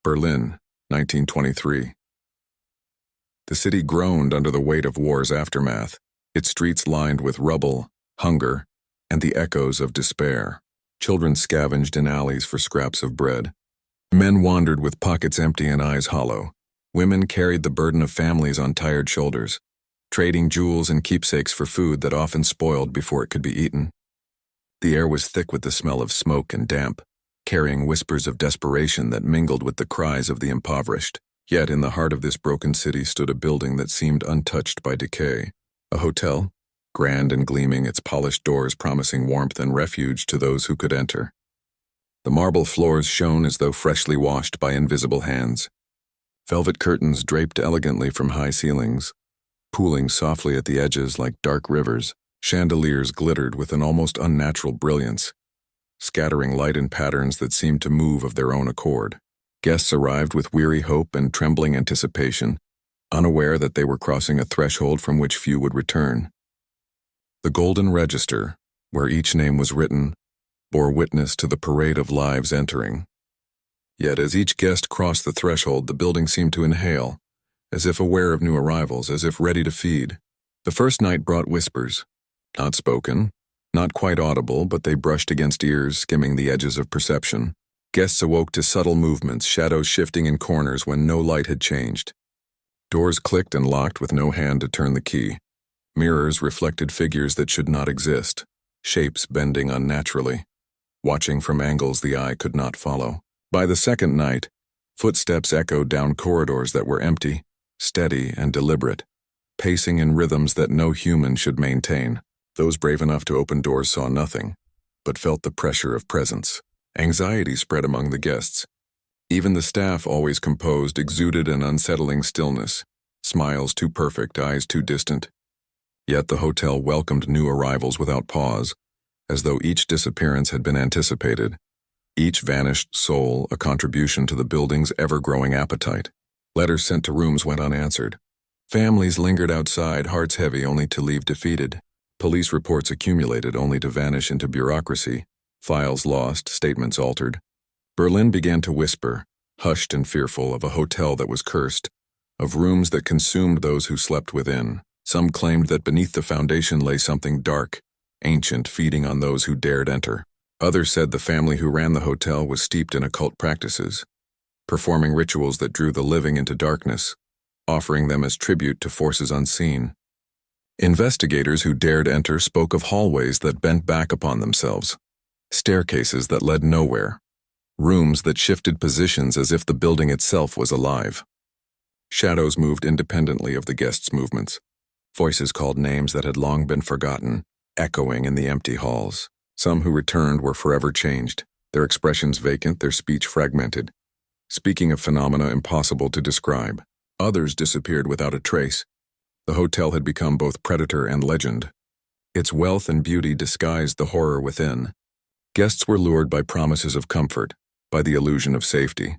Berlin, 1923. The city groaned under the weight of war's aftermath, its streets lined with rubble, hunger, and the echoes of despair. Children scavenged in alleys for scraps of bread. Men wandered with pockets empty and eyes hollow. Women carried the burden of families on tired shoulders, trading jewels and keepsakes for food that often spoiled before it could be eaten. The air was thick with the smell of smoke and damp, carrying whispers of desperation that mingled with the cries of the impoverished. Yet in the heart of this broken city stood a building that seemed untouched by decay. A hotel, grand and gleaming, its polished doors promising warmth and refuge to those who could enter. The marble floors shone as though freshly washed by invisible hands. Velvet curtains draped elegantly from high ceilings, pooling softly at the edges like dark rivers. Chandeliers glittered with an almost unnatural brilliance, scattering light in patterns that seemed to move of their own accord. Guests arrived with weary hope and trembling anticipation, unaware that they were crossing a threshold from which few would return. The golden register, where each name was written, bore witness to the parade of lives entering. Yet as each guest crossed the threshold, the building seemed to inhale, as if aware of new arrivals, as if ready to feed. The first night brought whispers, not spoken, not quite audible, but they brushed against ears, skimming the edges of perception. Guests awoke to subtle movements, shadows shifting in corners when no light had changed. Doors clicked and locked with no hand to turn the key. Mirrors reflected figures that should not exist, shapes bending unnaturally, watching from angles the eye could not follow. By the second night, footsteps echoed down corridors that were empty, steady, and deliberate, pacing in rhythms that no human should maintain. Those brave enough to open doors saw nothing, but felt the pressure of presence. Anxiety spread among the guests. Even the staff, always composed, exuded an unsettling stillness, smiles too perfect, eyes too distant. Yet the hotel welcomed new arrivals without pause, as though each disappearance had been anticipated, each vanished soul a contribution to the building's ever-growing appetite. Letters sent to rooms went unanswered. Families lingered outside, hearts heavy, only to leave defeated. Police reports accumulated, only to vanish into bureaucracy. Files lost, statements altered. Berlin began to whisper, hushed and fearful, of a hotel that was cursed, of rooms that consumed those who slept within. Some claimed that beneath the foundation lay something dark, ancient, feeding on those who dared enter. Others said the family who ran the hotel was steeped in occult practices, performing rituals that drew the living into darkness, offering them as tribute to forces unseen. Investigators who dared enter spoke of hallways that bent back upon themselves, staircases that led nowhere, rooms that shifted positions as if the building itself was alive. Shadows moved independently of the guests' movements. Voices called names that had long been forgotten, echoing in the empty halls. Some who returned were forever changed, their expressions vacant, their speech fragmented, speaking of phenomena impossible to describe. Others disappeared without a trace. The hotel had become both predator and legend. Its wealth and beauty disguised the horror within. Guests were lured by promises of comfort, by the illusion of safety.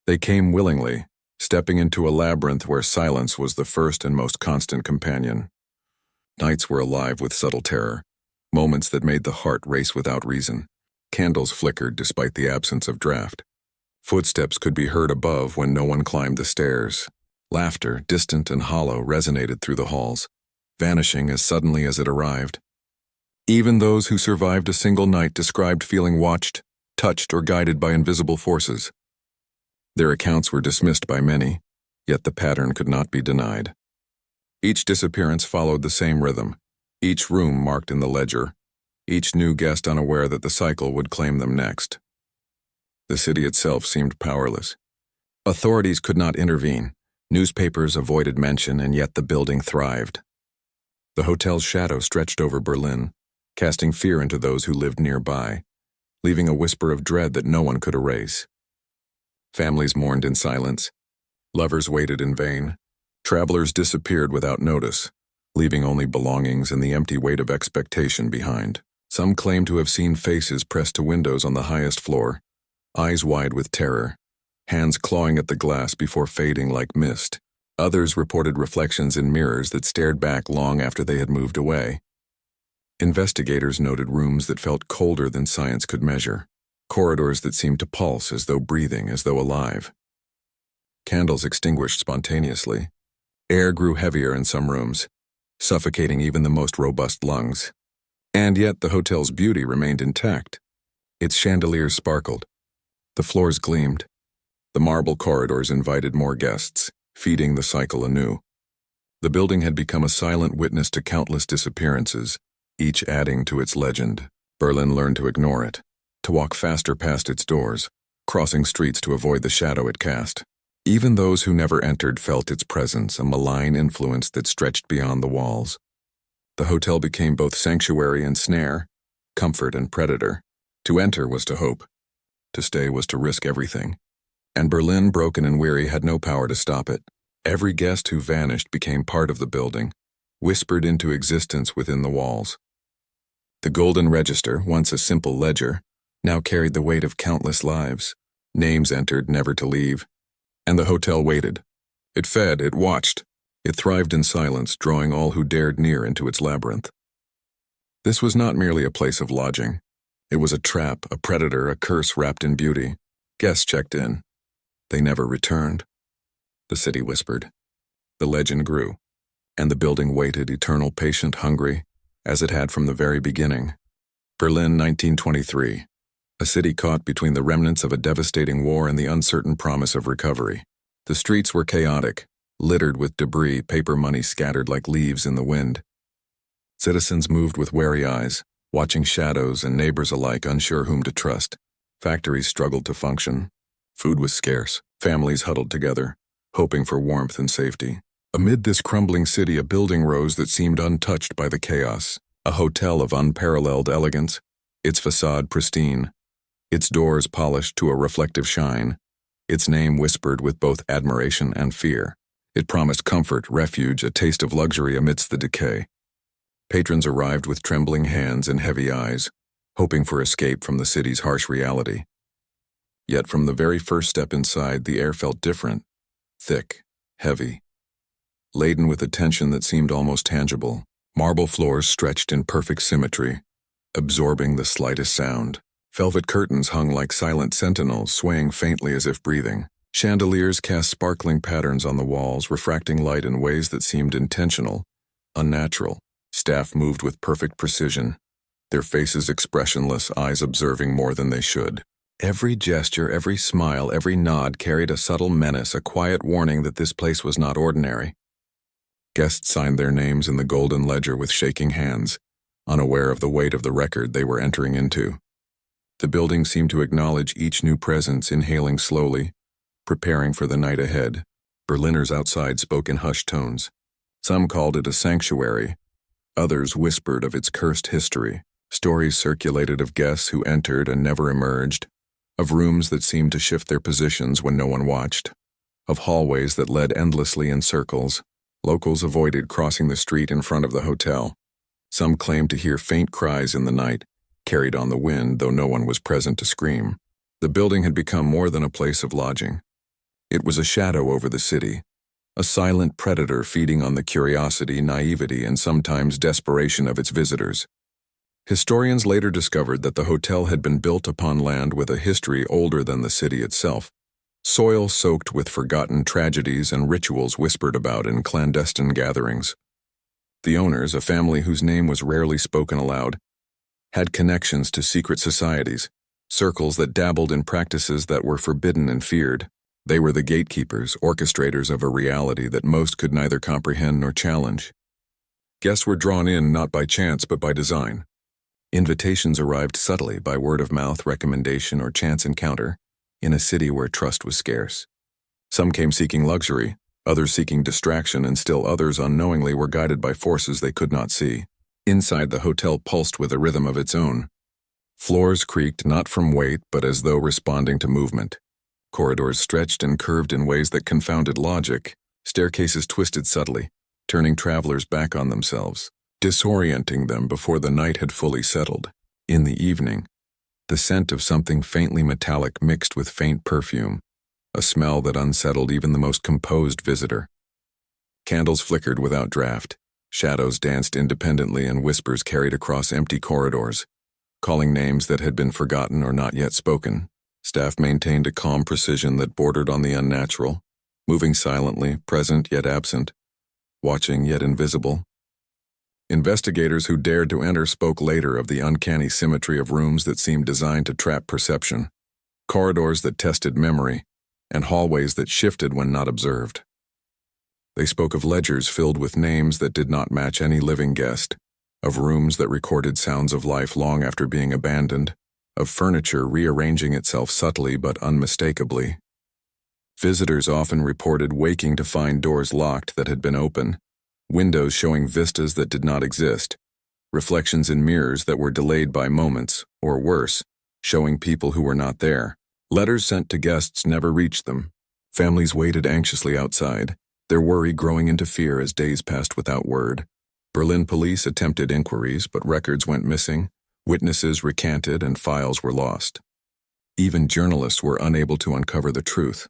They came willingly, stepping into a labyrinth where silence was the first and most constant companion. Nights were alive with subtle terror, moments that made the heart race without reason. Candles flickered despite the absence of draft. Footsteps could be heard above when no one climbed the stairs. Laughter, distant and hollow, resonated through the halls, vanishing as suddenly as it arrived. Even those who survived a single night described feeling watched, touched, or guided by invisible forces. Their accounts were dismissed by many, yet the pattern could not be denied. Each disappearance followed the same rhythm, each room marked in the ledger, each new guest unaware that the cycle would claim them next. The city itself seemed powerless. Authorities could not intervene, newspapers avoided mention, and yet the building thrived. The hotel's shadow stretched over Berlin, casting fear into those who lived nearby, leaving a whisper of dread that no one could erase. Families mourned in silence. Lovers waited in vain. Travelers disappeared without notice, leaving only belongings and the empty weight of expectation behind. Some claimed to have seen faces pressed to windows on the highest floor, eyes wide with terror, hands clawing at the glass before fading like mist. Others reported reflections in mirrors that stared back long after they had moved away. Investigators noted rooms that felt colder than science could measure, corridors that seemed to pulse as though breathing, as though alive. Candles extinguished spontaneously. Air grew heavier in some rooms, suffocating even the most robust lungs. And yet the hotel's beauty remained intact. Its chandeliers sparkled. The floors gleamed. The marble corridors invited more guests, feeding the cycle anew. The building had become a silent witness to countless disappearances, each adding to its legend. Berlin learned to ignore it, to walk faster past its doors, crossing streets to avoid the shadow it cast. Even those who never entered felt its presence, a malign influence that stretched beyond the walls. The hotel became both sanctuary and snare, comfort and predator. To enter was to hope. To stay was to risk everything. And Berlin, broken and weary, had no power to stop it. Every guest who vanished became part of the building, whispered into existence within the walls. The golden register, once a simple ledger, now carried the weight of countless lives. Names entered, never to leave. And the hotel waited. It fed, it watched. It thrived in silence, drawing all who dared near into its labyrinth. This was not merely a place of lodging. It was a trap, a predator, a curse wrapped in beauty. Guests checked in. They never returned. The city whispered. The legend grew. And the building waited, eternal, patient, hungry, as it had from the very beginning. Berlin, 1923. A city caught between the remnants of a devastating war and the uncertain promise of recovery. The streets were chaotic, littered with debris, paper money scattered like leaves in the wind. Citizens moved with wary eyes, watching shadows, and neighbors alike unsure whom to trust. Factories struggled to function. Food was scarce. Families huddled together, hoping for warmth and safety. Amid this crumbling city, a building rose that seemed untouched by the chaos. A hotel of unparalleled elegance, its facade pristine, its doors polished to a reflective shine, its name whispered with both admiration and fear. It promised comfort, refuge, a taste of luxury amidst the decay. Patrons arrived with trembling hands and heavy eyes, hoping for escape from the city's harsh reality. Yet from the very first step inside, the air felt different, thick, heavy, laden with a tension that seemed almost tangible. Marble floors stretched in perfect symmetry, absorbing the slightest sound. Velvet curtains hung like silent sentinels, swaying faintly as if breathing. Chandeliers cast sparkling patterns on the walls, refracting light in ways that seemed intentional, unnatural. Staff moved with perfect precision, their faces expressionless, eyes observing more than they should. Every gesture, every smile, every nod carried a subtle menace, a quiet warning that this place was not ordinary. Guests signed their names in the golden ledger with shaking hands, unaware of the weight of the record they were entering into. The building seemed to acknowledge each new presence, inhaling slowly, preparing for the night ahead. Berliners outside spoke in hushed tones. Some called it a sanctuary. Others whispered of its cursed history. Stories circulated of guests who entered and never emerged, of rooms that seemed to shift their positions when no one watched, of hallways that led endlessly in circles. Locals avoided crossing the street in front of the hotel. Some claimed to hear faint cries in the night, carried on the wind, though no one was present to scream. The building had become more than a place of lodging. It was a shadow over the city, a silent predator feeding on the curiosity, naivety, and sometimes desperation of its visitors. Historians later discovered that the hotel had been built upon land with a history older than the city itself, soil soaked with forgotten tragedies and rituals whispered about in clandestine gatherings. The owners, a family whose name was rarely spoken aloud, had connections to secret societies, circles that dabbled in practices that were forbidden and feared. They were the gatekeepers, orchestrators of a reality that most could neither comprehend nor challenge. Guests were drawn in not by chance but by design. Invitations arrived subtly by word of mouth, recommendation, or chance encounter in a city where trust was scarce. Some came seeking luxury, others seeking distraction, and still others unknowingly were guided by forces they could not see. Inside, the hotel pulsed with a rhythm of its own. Floors creaked not from weight but as though responding to movement. Corridors stretched and curved in ways that confounded logic. Staircases twisted subtly, turning travelers back on themselves, disorienting them before the night had fully settled. In the evening, the scent of something faintly metallic mixed with faint perfume, a smell that unsettled even the most composed visitor. Candles flickered without draft, shadows danced independently, and whispers carried across empty corridors. calling names that had been forgotten or not yet spoken. Staff maintained a calm precision that bordered on the unnatural, moving silently, present yet absent, watching yet invisible. Investigators who dared to enter spoke later of the uncanny symmetry of rooms that seemed designed to trap perception, corridors that tested memory, and hallways that shifted when not observed. They spoke of ledgers filled with names that did not match any living guest, of rooms that recorded sounds of life long after being abandoned, of furniture rearranging itself subtly but unmistakably. Visitors often reported waking to find doors locked that had been open, windows showing vistas that did not exist, reflections in mirrors that were delayed by moments, or worse, showing people who were not there. Letters sent to guests never reached them. Families waited anxiously outside, their worry growing into fear as days passed without word. Berlin police attempted inquiries, but records went missing, witnesses recanted, and files were lost. Even journalists were unable to uncover the truth.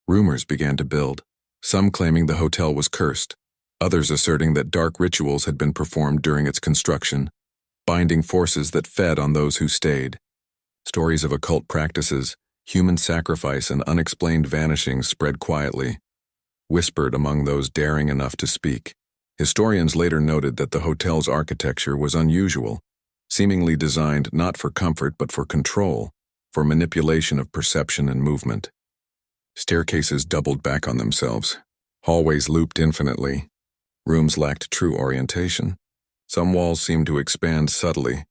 Rumors began to build, some claiming the hotel was cursed, others asserting that dark rituals had been performed during its construction, binding forces that fed on those who stayed. Stories of occult practices, human sacrifice, and unexplained vanishings spread quietly, whispered among those daring enough to speak. Historians later noted that the hotel's architecture was unusual, seemingly designed not for comfort but for control, for manipulation of perception and movement. Staircases doubled back on themselves. Hallways looped infinitely. Rooms lacked true orientation. Some walls seemed to expand subtly,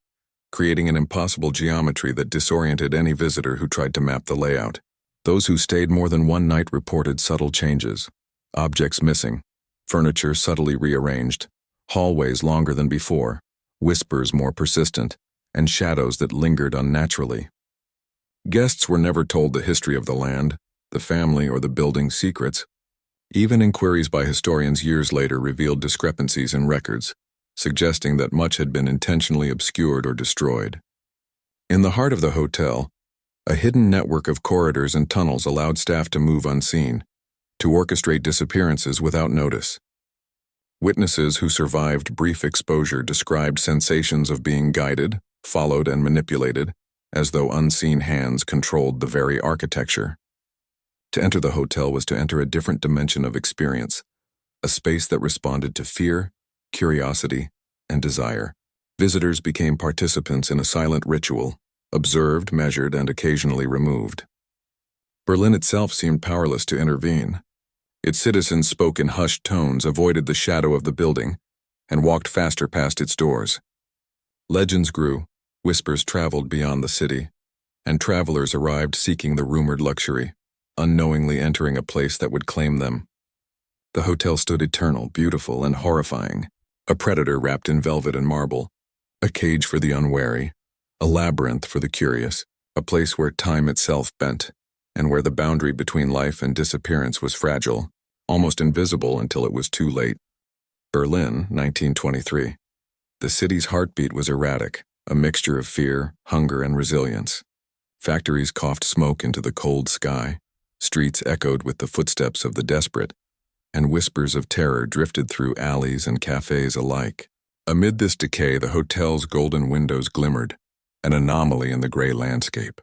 creating an impossible geometry that disoriented any visitor who tried to map the layout. Those who stayed more than one night reported subtle changes, objects missing, furniture subtly rearranged, hallways longer than before, whispers more persistent, and shadows that lingered unnaturally. Guests were never told the history of the land, the family, or the building's secrets. Even inquiries by historians years later revealed discrepancies in records, suggesting that much had been intentionally obscured or destroyed. In the heart of the hotel, a hidden network of corridors and tunnels allowed staff to move unseen, to orchestrate disappearances without notice. Witnesses who survived brief exposure described sensations of being guided, followed, and manipulated, as though unseen hands controlled the very architecture. To enter the hotel was to enter a different dimension of experience, a space that responded to fear, curiosity, and desire. Visitors became participants in a silent ritual, observed, measured, and occasionally removed. Berlin itself seemed powerless to intervene. Its citizens spoke in hushed tones, avoided the shadow of the building, and walked faster past its doors. Legends grew, whispers traveled beyond the city, and travelers arrived seeking the rumored luxury, unknowingly entering a place that would claim them. The hotel stood eternal, beautiful, and horrifying, a predator wrapped in velvet and marble, a cage for the unwary, a labyrinth for the curious, a place where time itself bent, and where the boundary between life and disappearance was fragile, almost invisible until it was too late. Berlin, 1923. The city's heartbeat was erratic, a mixture of fear, hunger, and resilience. Factories coughed smoke into the cold sky, streets echoed with the footsteps of the desperate, and whispers of terror drifted through alleys and cafes alike. Amid this decay, the hotel's golden windows glimmered, an anomaly in the gray landscape.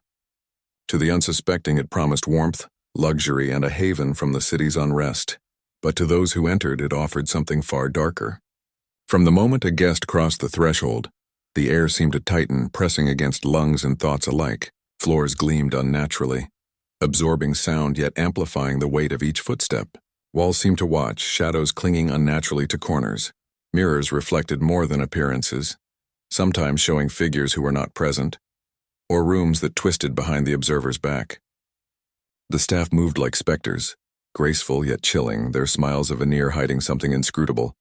To the unsuspecting, it promised warmth, luxury, and a haven from the city's unrest. But to those who entered, it offered something far darker. From the moment a guest crossed the threshold, the air seemed to tighten, pressing against lungs and thoughts alike. Floors gleamed unnaturally, absorbing sound yet amplifying the weight of each footstep. Walls seemed to watch, shadows clinging unnaturally to corners. Mirrors reflected more than appearances, sometimes showing figures who were not present, or rooms that twisted behind the observer's back. The staff moved like specters, graceful yet chilling, their smiles a veneer hiding something inscrutable.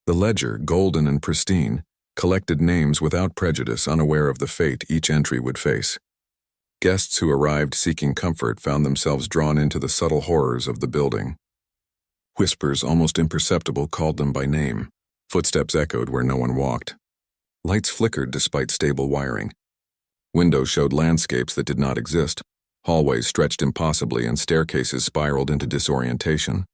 The ledger, golden and pristine, collected names without prejudice, unaware of the fate each entry would face. Guests who arrived seeking comfort found themselves drawn into the subtle horrors of the building. Whispers, almost imperceptible, called them by name. Footsteps echoed where no one walked. Lights flickered despite stable wiring. Windows showed landscapes that did not exist. Hallways stretched impossibly and staircases spiraled into disorientation.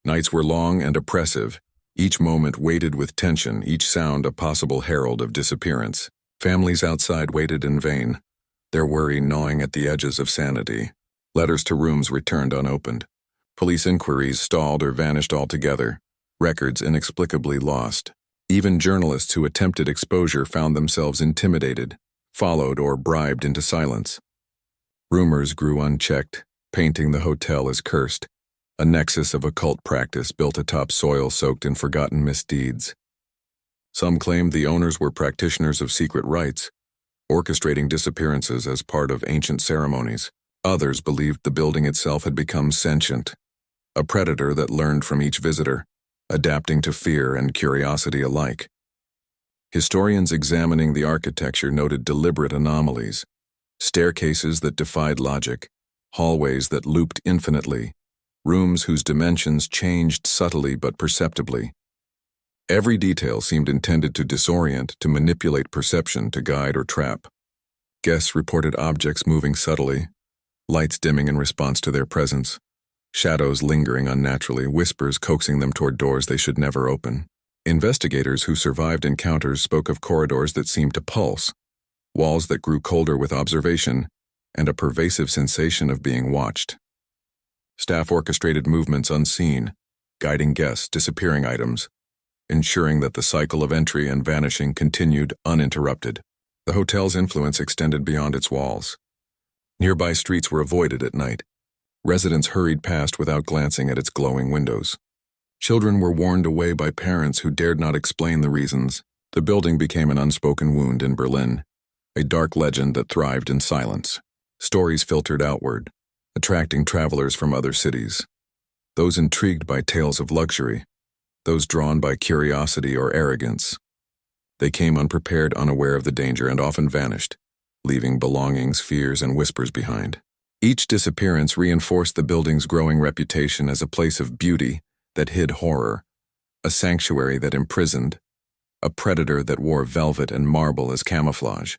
Nights were long and oppressive, each moment weighted with tension, each sound a possible herald of disappearance. Families outside waited in vain, their worry gnawing at the edges of sanity. Letters to rooms returned unopened. Police inquiries stalled or vanished altogether, records inexplicably lost. Even journalists who attempted exposure found themselves intimidated, followed, or bribed into silence. Rumors grew unchecked, painting the hotel as cursed, a nexus of occult practice built atop soil soaked in forgotten misdeeds. Some claimed the owners were practitioners of secret rites, orchestrating disappearances as part of ancient ceremonies. Others believed the building itself had become sentient, a predator that learned from each visitor, adapting to fear and curiosity alike. Historians examining the architecture noted deliberate anomalies: staircases that defied logic, hallways that looped infinitely, rooms whose dimensions changed subtly but perceptibly. Every detail seemed intended to disorient, to manipulate perception, to guide or trap. Guests reported objects moving subtly, lights dimming in response to their presence, shadows lingering unnaturally, whispers coaxing them toward doors they should never open. Investigators who survived encounters spoke of corridors that seemed to pulse, walls that grew colder with observation, and a pervasive sensation of being watched. Staff orchestrated movements unseen, guiding guests, disappearing items, ensuring that the cycle of entry and vanishing continued uninterrupted. The hotel's influence extended beyond its walls. Nearby streets were avoided at night. Residents hurried past without glancing at its glowing windows. Children were warned away by parents who dared not explain the reasons. The building became an unspoken wound in Berlin, a dark legend that thrived in silence. Stories filtered outward, attracting travelers from other cities. Those intrigued by tales of luxury, those drawn by curiosity or arrogance. They came unprepared, unaware of the danger, and often vanished, leaving belongings, fears, and whispers behind. Each disappearance reinforced the building's growing reputation as a place of beauty that hid horror, a sanctuary that imprisoned, a predator that wore velvet and marble as camouflage.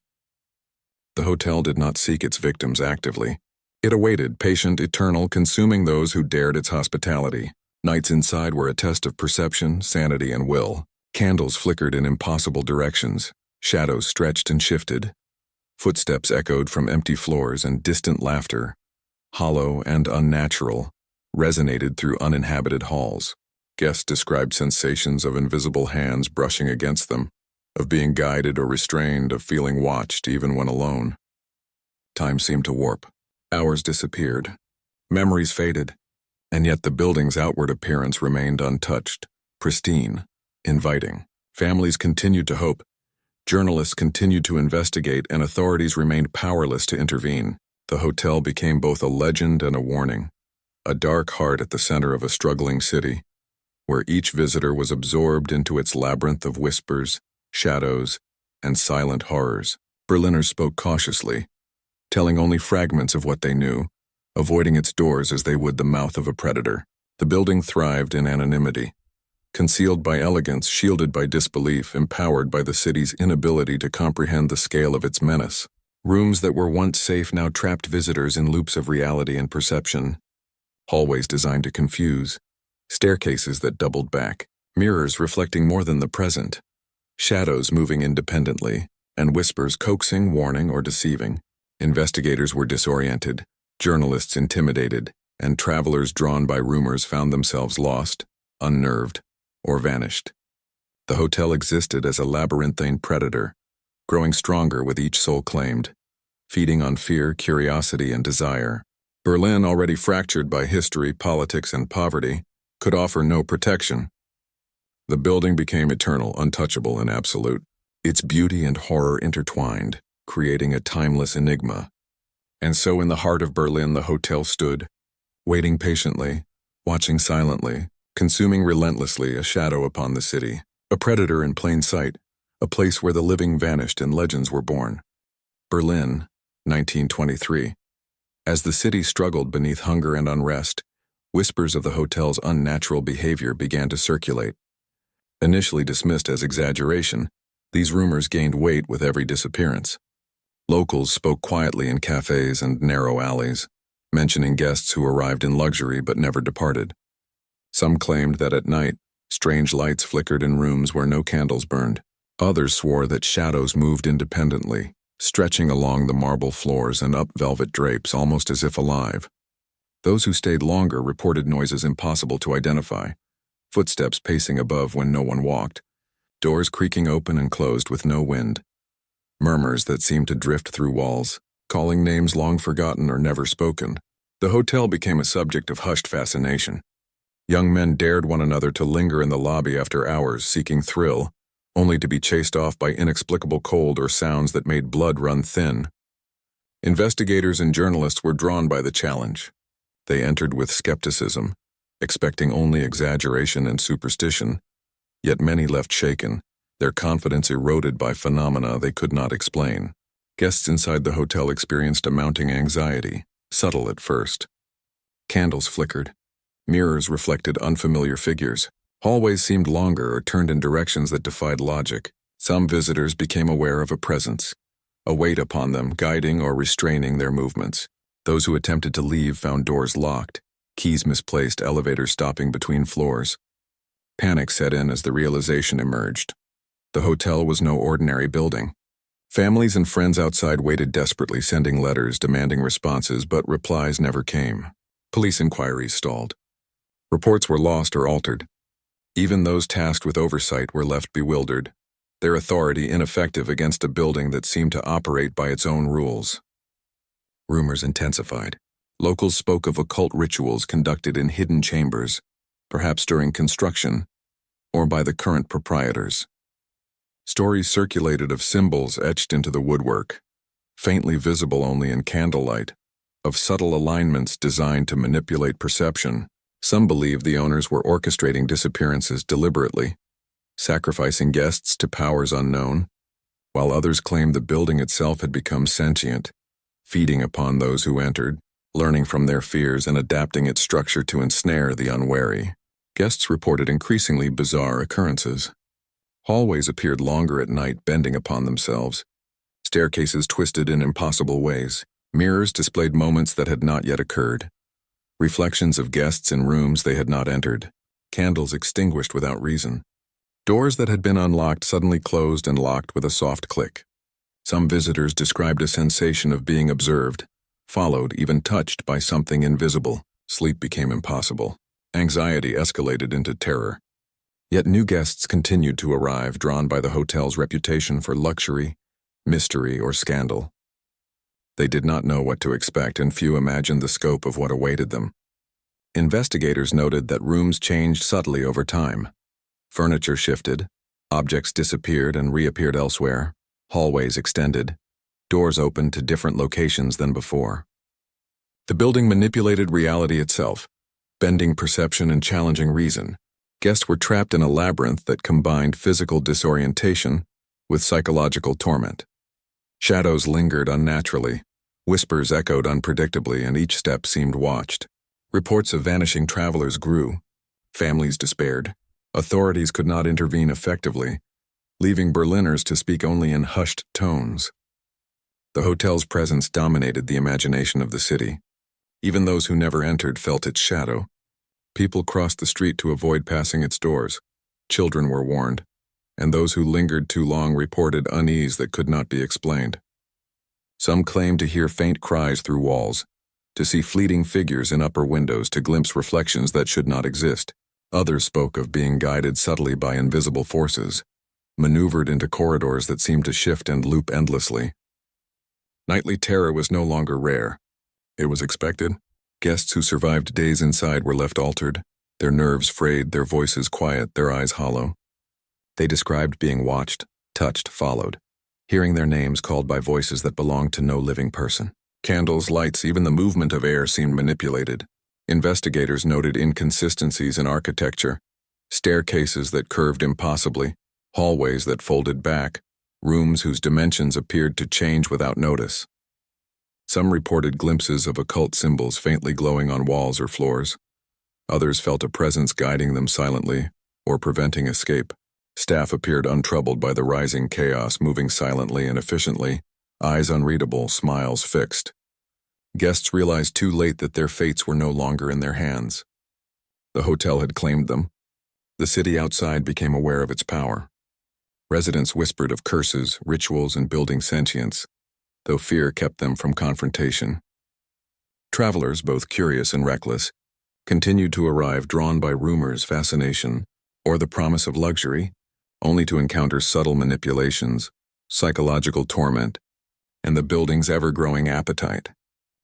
The hotel did not seek its victims actively. It awaited, patient, eternal, consuming those who dared its hospitality. Nights inside were a test of perception, sanity, and will. Candles flickered in impossible directions, shadows stretched and shifted. Footsteps echoed from empty floors, and distant laughter, hollow and unnatural, resonated through uninhabited halls. Guests described sensations of invisible hands brushing against them, of being guided or restrained, of feeling watched even when alone. Time seemed to warp. Hours disappeared. Memories faded. And yet the building's outward appearance remained untouched, pristine, inviting. Families continued to hope. Journalists continued to investigate, and authorities remained powerless to intervene. The hotel became both a legend and a warning, a dark heart at the center of a struggling city, where each visitor was absorbed into its labyrinth of whispers, shadows, and silent horrors. Berliners spoke cautiously, telling only fragments of what they knew, avoiding its doors as they would the mouth of a predator. The building thrived in anonymity, concealed by elegance, shielded by disbelief, empowered by the city's inability to comprehend the scale of its menace. Rooms that were once safe now trapped visitors in loops of reality and perception. Hallways designed to confuse, staircases that doubled back, mirrors reflecting more than the present, shadows moving independently, and whispers coaxing, warning, or deceiving. Investigators were disoriented, journalists intimidated, and travelers drawn by rumors found themselves lost, unnerved, or vanished. The hotel existed as a labyrinthine predator, growing stronger with each soul claimed, feeding on fear, curiosity, and desire. Berlin, already fractured by history, politics, and poverty, could offer no protection. The building became eternal, untouchable, and absolute, its beauty and horror intertwined, creating a timeless enigma. And so in the heart of Berlin the hotel stood, waiting patiently, watching silently, consuming relentlessly, a shadow upon the city, a predator in plain sight, a place where the living vanished and legends were born. Berlin, 1923. As the city struggled beneath hunger and unrest, whispers of the hotel's unnatural behavior began to circulate. Initially dismissed as exaggeration, these rumors gained weight with every disappearance. Locals spoke quietly in cafes and narrow alleys, mentioning guests who arrived in luxury but never departed. Some claimed that at night, strange lights flickered in rooms where no candles burned. Others swore that shadows moved independently, stretching along the marble floors and up velvet drapes almost as if alive. Those who stayed longer reported noises impossible to identify, footsteps pacing above when no one walked, doors creaking open and closed with no wind, murmurs that seemed to drift through walls, calling names long forgotten or never spoken. The hotel became a subject of hushed fascination. Young men dared one another to linger in the lobby after hours seeking thrill, only to be chased off by inexplicable cold or sounds that made blood run thin. Investigators and journalists were drawn by the challenge. They entered with skepticism, expecting only exaggeration and superstition, yet many left shaken, their confidence eroded by phenomena they could not explain. Guests inside the hotel experienced a mounting anxiety, subtle at first. Candles flickered. Mirrors reflected unfamiliar figures. Hallways seemed longer or turned in directions that defied logic. Some visitors became aware of a presence, a weight upon them guiding or restraining their movements. Those who attempted to leave found doors locked, keys misplaced, elevators stopping between floors. Panic set in as the realization emerged. The hotel was no ordinary building. Families and friends outside waited desperately, sending letters demanding responses, but replies never came. Police inquiries stalled. Reports were lost or altered. Even those tasked with oversight were left bewildered, their authority ineffective against a building that seemed to operate by its own rules. Rumors intensified. Locals spoke of occult rituals conducted in hidden chambers, perhaps during construction, or by the current proprietors. Stories circulated of symbols etched into the woodwork, faintly visible only in candlelight, of subtle alignments designed to manipulate perception. Some believed the owners were orchestrating disappearances deliberately, sacrificing guests to powers unknown, while others claimed the building itself had become sentient, feeding upon those who entered, learning from their fears and adapting its structure to ensnare the unwary. Guests reported increasingly bizarre occurrences. Hallways appeared longer at night, bending upon themselves. Staircases twisted in impossible ways. Mirrors displayed moments that had not yet occurred. Reflections of guests in rooms they had not entered. Candles extinguished without reason. Doors that had been unlocked suddenly closed and locked with a soft click. Some visitors described a sensation of being observed, followed, even touched by something invisible. Sleep became impossible. Anxiety escalated into terror. Yet new guests continued to arrive, drawn by the hotel's reputation for luxury, mystery, or scandal. They did not know what to expect, and few imagined the scope of what awaited them. Investigators noted that rooms changed subtly over time. Furniture shifted, objects disappeared and reappeared elsewhere, hallways extended, doors opened to different locations than before. The building manipulated reality itself, bending perception and challenging reason. Guests were trapped in a labyrinth that combined physical disorientation with psychological torment. Shadows lingered unnaturally, whispers echoed unpredictably, and each step seemed watched. Reports of vanishing travelers grew. Families despaired. Authorities could not intervene effectively, leaving Berliners to speak only in hushed tones. The hotel's presence dominated the imagination of the city. Even those who never entered felt its shadow. People crossed the street to avoid passing its doors. Children were warned, and those who lingered too long reported unease that could not be explained. Some claimed to hear faint cries through walls, to see fleeting figures in upper windows, to glimpse reflections that should not exist. Others spoke of being guided subtly by invisible forces, maneuvered into corridors that seemed to shift and loop endlessly. Nightly terror was no longer rare. It was expected. Guests who survived days inside were left altered, their nerves frayed, their voices quiet, their eyes hollow. They described being watched, touched, followed, hearing their names called by voices that belonged to no living person. Candles, lights, even the movement of air seemed manipulated. Investigators noted inconsistencies in architecture, staircases that curved impossibly, hallways that folded back, rooms whose dimensions appeared to change without notice. Some reported glimpses of occult symbols faintly glowing on walls or floors. Others felt a presence guiding them silently or preventing escape. Staff appeared untroubled by the rising chaos, moving silently and efficiently, eyes unreadable, smiles fixed. Guests realized too late that their fates were no longer in their hands. The hotel had claimed them. The city outside became aware of its power. Residents whispered of curses, rituals, and building sentience, though fear kept them from confrontation. Travelers, both curious and reckless, continued to arrive drawn by rumors, fascination, or the promise of luxury, only to encounter subtle manipulations, psychological torment, and the building's ever-growing appetite.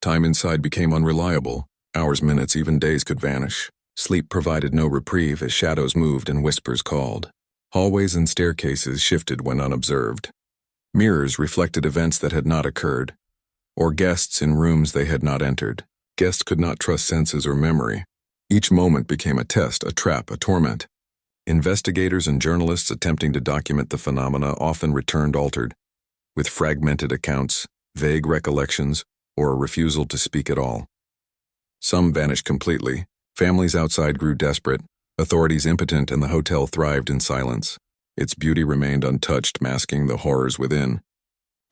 Time inside became unreliable. Hours, minutes, even days could vanish. Sleep provided no reprieve as shadows moved and whispers called. Hallways and staircases shifted when unobserved. Mirrors reflected events that had not occurred, or guests in rooms they had not entered. Guests could not trust senses or memory. Each moment became a test, a trap, a torment. Investigators and journalists attempting to document the phenomena often returned altered, with fragmented accounts, vague recollections, or a refusal to speak at all. Some vanished completely. Families outside grew desperate, authorities impotent, and the hotel thrived in silence. Its beauty remained untouched, masking the horrors within.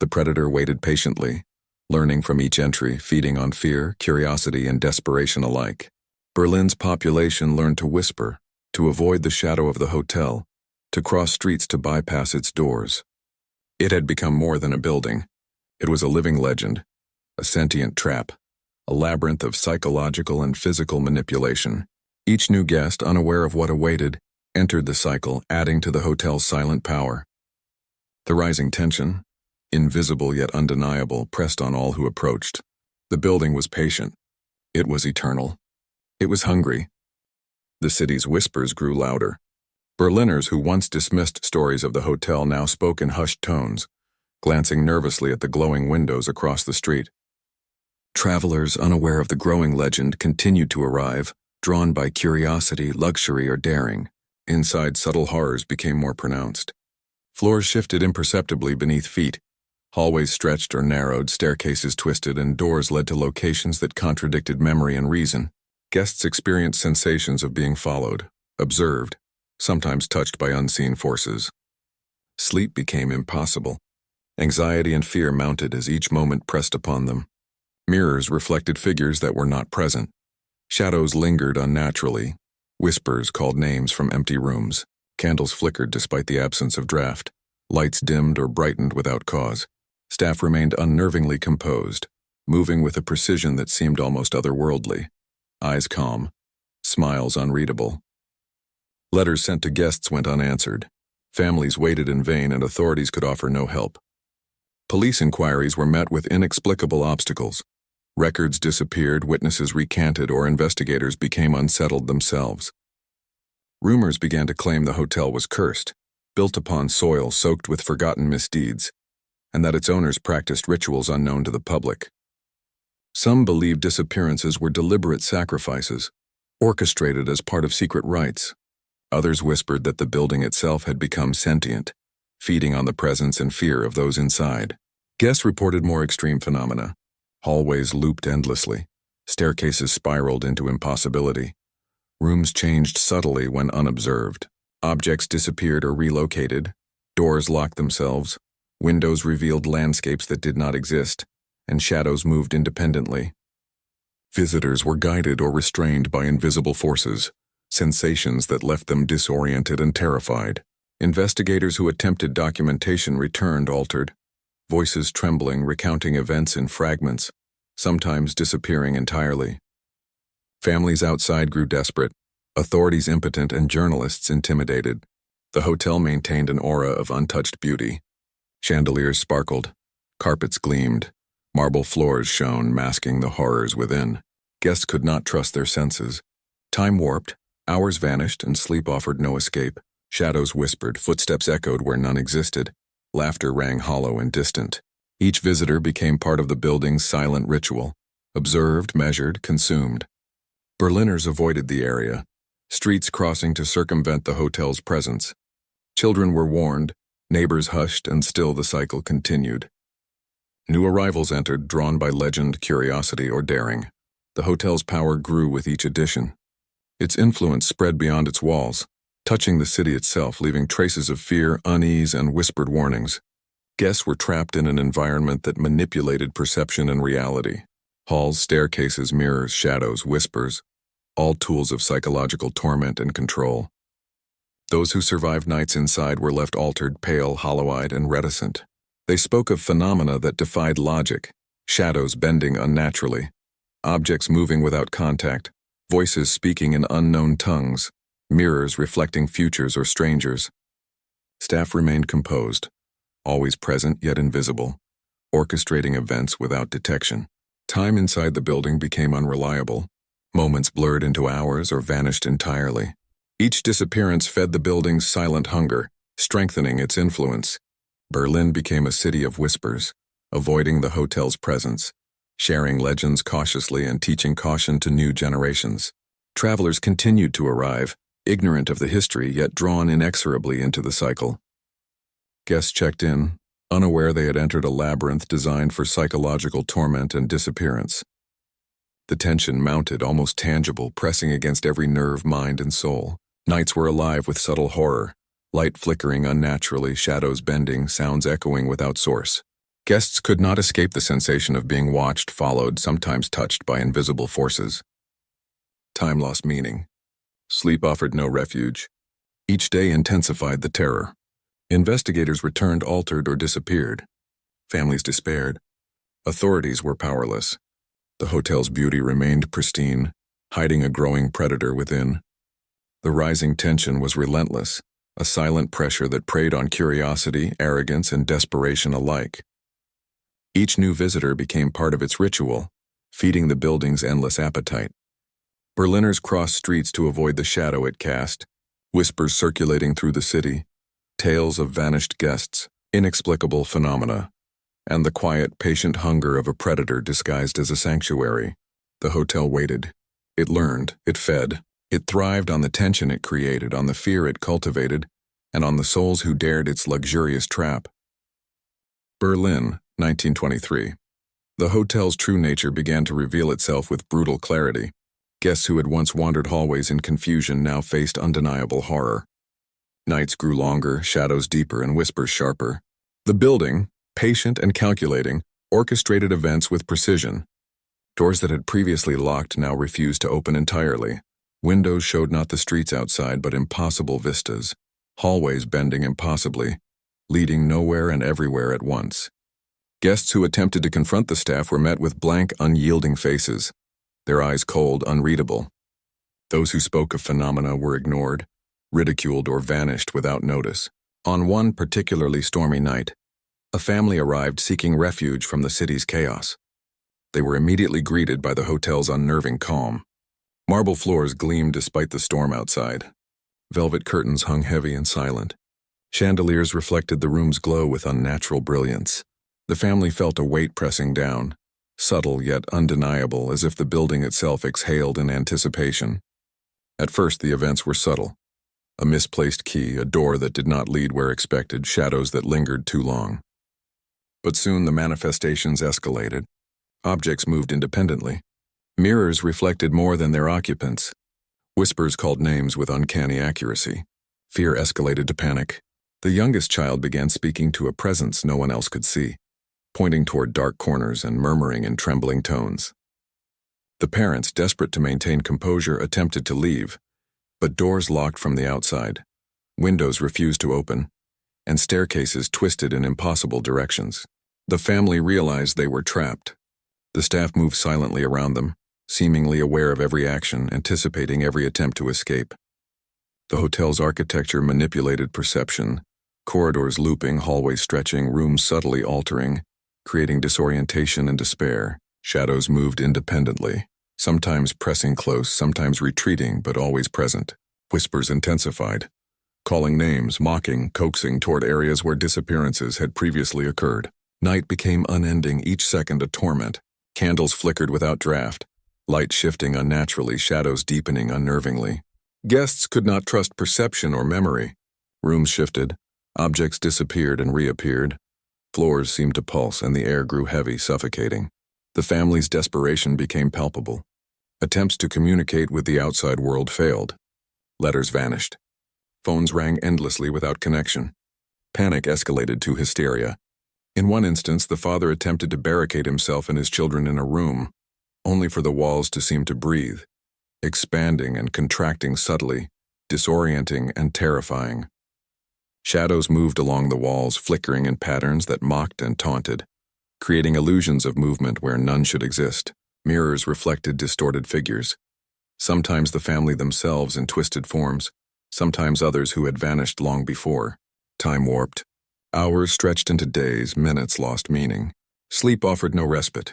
The predator waited patiently, learning from each entry, feeding on fear, curiosity, and desperation alike. Berlin's population learned to whisper, to avoid the shadow of the hotel, to cross streets to bypass its doors. It had become more than a building. It was a living legend, a sentient trap, a labyrinth of psychological and physical manipulation. Each new guest, unaware of what awaited, entered the cycle, adding to the hotel's silent power. The rising tension, invisible yet undeniable, pressed on all who approached. The building was patient. It was eternal. It was hungry. The city's whispers grew louder. Berliners who once dismissed stories of the hotel now spoke in hushed tones, glancing nervously at the glowing windows across the street. Travelers unaware of the growing legend continued to arrive, drawn by curiosity, luxury, or daring. Inside, subtle horrors became more pronounced. Floors shifted imperceptibly beneath feet. Hallways stretched or narrowed, staircases twisted, and doors led to locations that contradicted memory and reason. Guests experienced sensations of being followed, observed, sometimes touched by unseen forces. Sleep became impossible. Anxiety and fear mounted as each moment pressed upon them. Mirrors reflected figures that were not present. Shadows lingered unnaturally. Whispers called names from empty rooms. Candles flickered despite the absence of draft. Lights dimmed or brightened without cause. Staff remained unnervingly composed, moving with a precision that seemed almost otherworldly. Eyes calm, smiles unreadable. Letters sent to guests went unanswered. Families waited in vain and authorities could offer no help. Police inquiries were met with inexplicable obstacles. Records disappeared, witnesses recanted, or investigators became unsettled themselves. Rumors began to claim the hotel was cursed, built upon soil soaked with forgotten misdeeds, and that its owners practiced rituals unknown to the public. Some believed disappearances were deliberate sacrifices, orchestrated as part of secret rites. Others whispered that the building itself had become sentient, feeding on the presence and fear of those inside. Guests reported more extreme phenomena. Hallways looped endlessly. Staircases spiraled into impossibility. Rooms changed subtly when unobserved. Objects disappeared or relocated. Doors locked themselves. Windows revealed landscapes that did not exist, and shadows moved independently. Visitors were guided or restrained by invisible forces, sensations that left them disoriented and terrified. Investigators who attempted documentation returned altered, voices trembling, recounting events in fragments, sometimes disappearing entirely. Families outside grew desperate, authorities impotent, and journalists intimidated. The hotel maintained an aura of untouched beauty. Chandeliers sparkled, carpets gleamed, marble floors shone, masking the horrors within. Guests could not trust their senses. Time warped, hours vanished, and sleep offered no escape. Shadows whispered, footsteps echoed where none existed. Laughter rang hollow and distant. Each visitor became part of the building's silent ritual, observed, measured, consumed. Berliners avoided the area, streets crossing to circumvent the hotel's presence. Children were warned, neighbors hushed, and still the cycle continued. New arrivals entered, drawn by legend, curiosity, or daring. The hotel's power grew with each addition. Its influence spread beyond its walls, touching the city itself, leaving traces of fear, unease, and whispered warnings. Guests were trapped in an environment that manipulated perception and reality. Halls, staircases, mirrors, shadows, whispers, all tools of psychological torment and control. Those who survived nights inside were left altered, pale, hollow-eyed, and reticent. They spoke of phenomena that defied logic, shadows bending unnaturally, objects moving without contact, voices speaking in unknown tongues, mirrors reflecting futures or strangers. Staff remained composed, always present yet invisible, orchestrating events without detection. Time inside the building became unreliable. Moments blurred into hours or vanished entirely. Each disappearance fed the building's silent hunger, strengthening its influence. Berlin became a city of whispers, avoiding the hotel's presence, sharing legends cautiously and teaching caution to new generations. Travelers continued to arrive, ignorant of the history yet drawn inexorably into the cycle. Guests checked in, unaware they had entered a labyrinth designed for psychological torment and disappearance. The tension mounted, almost tangible, pressing against every nerve, mind, and soul. Nights were alive with subtle horror, light flickering unnaturally, shadows bending, sounds echoing without source. Guests could not escape the sensation of being watched, followed, sometimes touched by invisible forces. Time lost meaning. Sleep offered no refuge. Each day intensified the terror. Investigators returned altered or disappeared. Families despaired. Authorities were powerless. The hotel's beauty remained pristine, hiding a growing predator within. The rising tension was relentless, a silent pressure that preyed on curiosity, arrogance, and desperation alike. Each new visitor became part of its ritual, feeding the building's endless appetite. Berliners crossed streets to avoid the shadow it cast, whispers circulating through the city, tales of vanished guests, inexplicable phenomena, and the quiet, patient hunger of a predator disguised as a sanctuary. The hotel waited. It learned, it fed, it thrived on the tension it created, on the fear it cultivated, and on the souls who dared its luxurious trap. Berlin, 1923. The hotel's true nature began to reveal itself with brutal clarity. Guests who had once wandered hallways in confusion now faced undeniable horror. Nights grew longer, shadows deeper, and whispers sharper. The building, patient and calculating, orchestrated events with precision. Doors that had previously locked now refused to open entirely. Windows showed not the streets outside but impossible vistas, hallways bending impossibly, leading nowhere and everywhere at once. Guests who attempted to confront the staff were met with blank, unyielding faces, their eyes cold, unreadable. Those who spoke of phenomena were ignored, ridiculed, or vanished without notice. On one particularly stormy night, a family arrived seeking refuge from the city's chaos. They were immediately greeted by the hotel's unnerving calm. Marble floors gleamed despite the storm outside. Velvet curtains hung heavy and silent. Chandeliers reflected the room's glow with unnatural brilliance. The family felt a weight pressing down, subtle yet undeniable, as if the building itself exhaled in anticipation. At first, the events were subtle. A misplaced key, a door that did not lead where expected, shadows that lingered too long. But soon the manifestations escalated. Objects moved independently. Mirrors reflected more than their occupants. Whispers called names with uncanny accuracy. Fear escalated to panic. The youngest child began speaking to a presence no one else could see, pointing toward dark corners and murmuring in trembling tones. The parents, desperate to maintain composure, attempted to leave, but doors locked from the outside, windows refused to open, and staircases twisted in impossible directions. The family realized they were trapped. The staff moved silently around them, seemingly aware of every action, anticipating every attempt to escape. The hotel's architecture manipulated perception, corridors looping, hallways stretching, rooms subtly altering, creating disorientation and despair. Shadows moved independently, sometimes pressing close, sometimes retreating, but always present. Whispers intensified, calling names, mocking, coaxing toward areas where disappearances had previously occurred. Night became unending, each second a torment. Candles flickered without draft, light shifting unnaturally, shadows deepening unnervingly. Guests could not trust perception or memory. Rooms shifted, objects disappeared and reappeared. Floors seemed to pulse, and the air grew heavy, suffocating. The family's desperation became palpable. Attempts to communicate with the outside world failed. Letters vanished. Phones rang endlessly without connection. Panic escalated to hysteria. In one instance, the father attempted to barricade himself and his children in a room, only for the walls to seem to breathe, expanding and contracting subtly, disorienting and terrifying. Shadows moved along the walls, flickering in patterns that mocked and taunted, creating illusions of movement where none should exist. Mirrors reflected distorted figures, sometimes the family themselves in twisted forms, sometimes others who had vanished long before. Time warped. Hours stretched into days, minutes lost meaning. Sleep offered no respite.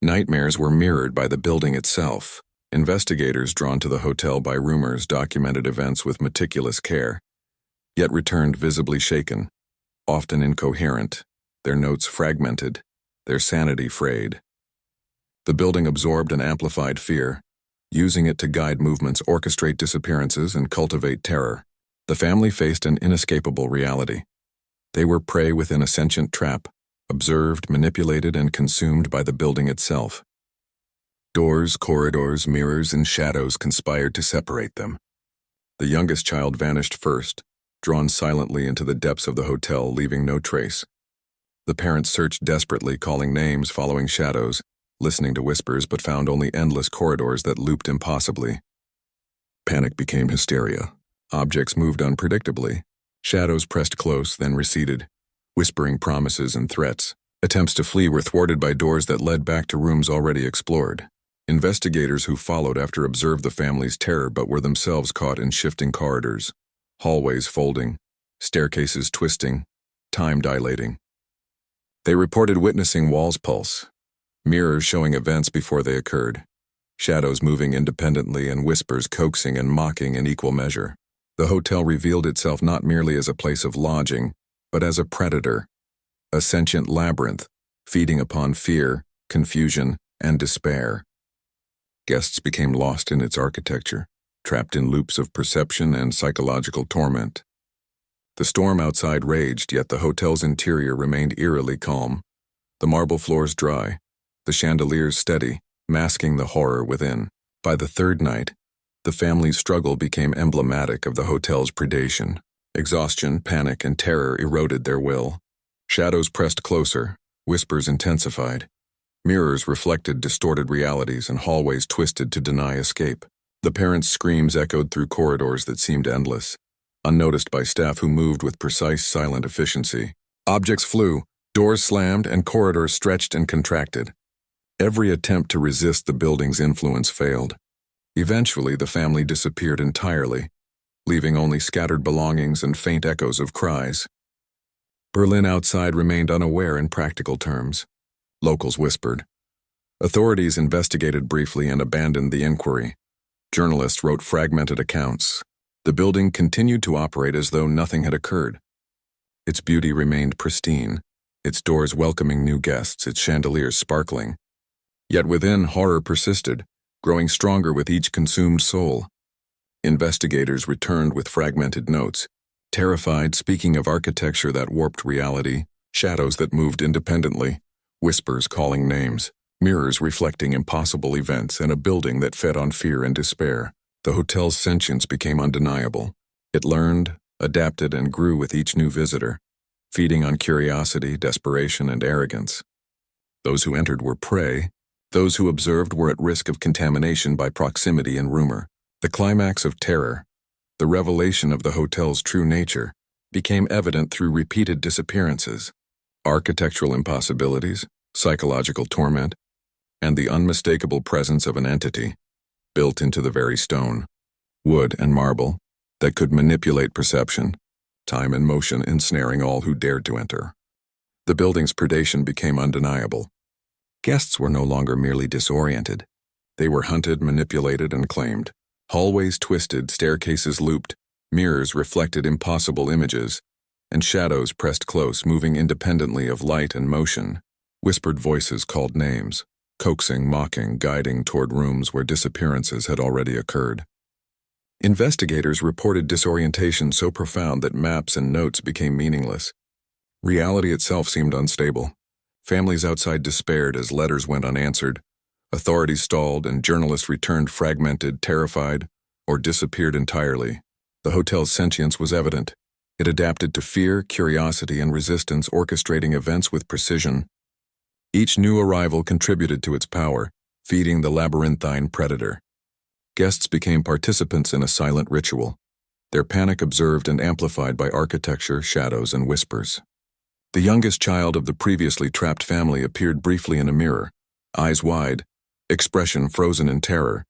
Nightmares were mirrored by the building itself. Investigators drawn to the hotel by rumors documented events with meticulous care, yet returned visibly shaken, often incoherent, their notes fragmented, their sanity frayed. The building absorbed and amplified fear, using it to guide movements, orchestrate disappearances, and cultivate terror. The family faced an inescapable reality. They were prey within a sentient trap, observed, manipulated, and consumed by the building itself. Doors, corridors, mirrors, and shadows conspired to separate them. The youngest child vanished first, drawn silently into the depths of the hotel, leaving no trace. The parents searched desperately, calling names, following shadows, listening to whispers, but found only endless corridors that looped impossibly. Panic became hysteria. Objects moved unpredictably. Shadows pressed close, then receded, whispering promises and threats. Attempts to flee were thwarted by doors that led back to rooms already explored. Investigators who followed after observed the family's terror but were themselves caught in shifting corridors, hallways folding, staircases twisting, time dilating. They reported witnessing walls pulse, mirrors showing events before they occurred, shadows moving independently and whispers coaxing and mocking in equal measure. The hotel revealed itself not merely as a place of lodging, but as a predator, a sentient labyrinth, feeding upon fear, confusion, and despair. Guests became lost in its architecture, trapped in loops of perception and psychological torment. The storm outside raged, yet the hotel's interior remained eerily calm, the marble floors dry, the chandeliers steady, masking the horror within. By the third night, the family's struggle became emblematic of the hotel's predation. Exhaustion, panic, and terror eroded their will. Shadows pressed closer, whispers intensified. Mirrors reflected distorted realities and hallways twisted to deny escape. The parents' screams echoed through corridors that seemed endless, unnoticed by staff who moved with precise, silent efficiency. Objects flew, doors slammed, and corridors stretched and contracted. Every attempt to resist the building's influence failed. Eventually, the family disappeared entirely, leaving only scattered belongings and faint echoes of cries. Berlin outside remained unaware in practical terms. Locals whispered. Authorities investigated briefly and abandoned the inquiry. Journalists wrote fragmented accounts. The building continued to operate as though nothing had occurred. Its beauty remained pristine, its doors welcoming new guests, its chandeliers sparkling. Yet within, horror persisted, growing stronger with each consumed soul. Investigators returned with fragmented notes, terrified, speaking of architecture that warped reality, shadows that moved independently, whispers calling names, mirrors reflecting impossible events, and a building that fed on fear and despair. The hotel's sentience became undeniable. It learned, adapted, and grew with each new visitor, feeding on curiosity, desperation, and arrogance. Those who entered were prey. Those who observed were at risk of contamination by proximity and rumor. The climax of terror, the revelation of the hotel's true nature, became evident through repeated disappearances, architectural impossibilities, psychological torment, and the unmistakable presence of an entity, built into the very stone, wood and marble, that could manipulate perception, time and motion, ensnaring all who dared to enter. The building's predation became undeniable. Guests were no longer merely disoriented. They were hunted, manipulated, and claimed. Hallways twisted, staircases looped, mirrors reflected impossible images, and shadows pressed close, moving independently of light and motion. Whispered voices called names, coaxing, mocking, guiding toward rooms where disappearances had already occurred. Investigators reported disorientation so profound that maps and notes became meaningless. Reality itself seemed unstable. Families outside despaired as letters went unanswered. Authorities stalled, and journalists returned fragmented, terrified, or disappeared entirely. The hotel's sentience was evident. It adapted to fear, curiosity, and resistance, orchestrating events with precision. Each new arrival contributed to its power, feeding the labyrinthine predator. Guests became participants in a silent ritual, their panic observed and amplified by architecture, shadows, and whispers. The youngest child of the previously trapped family appeared briefly in a mirror, eyes wide, expression frozen in terror,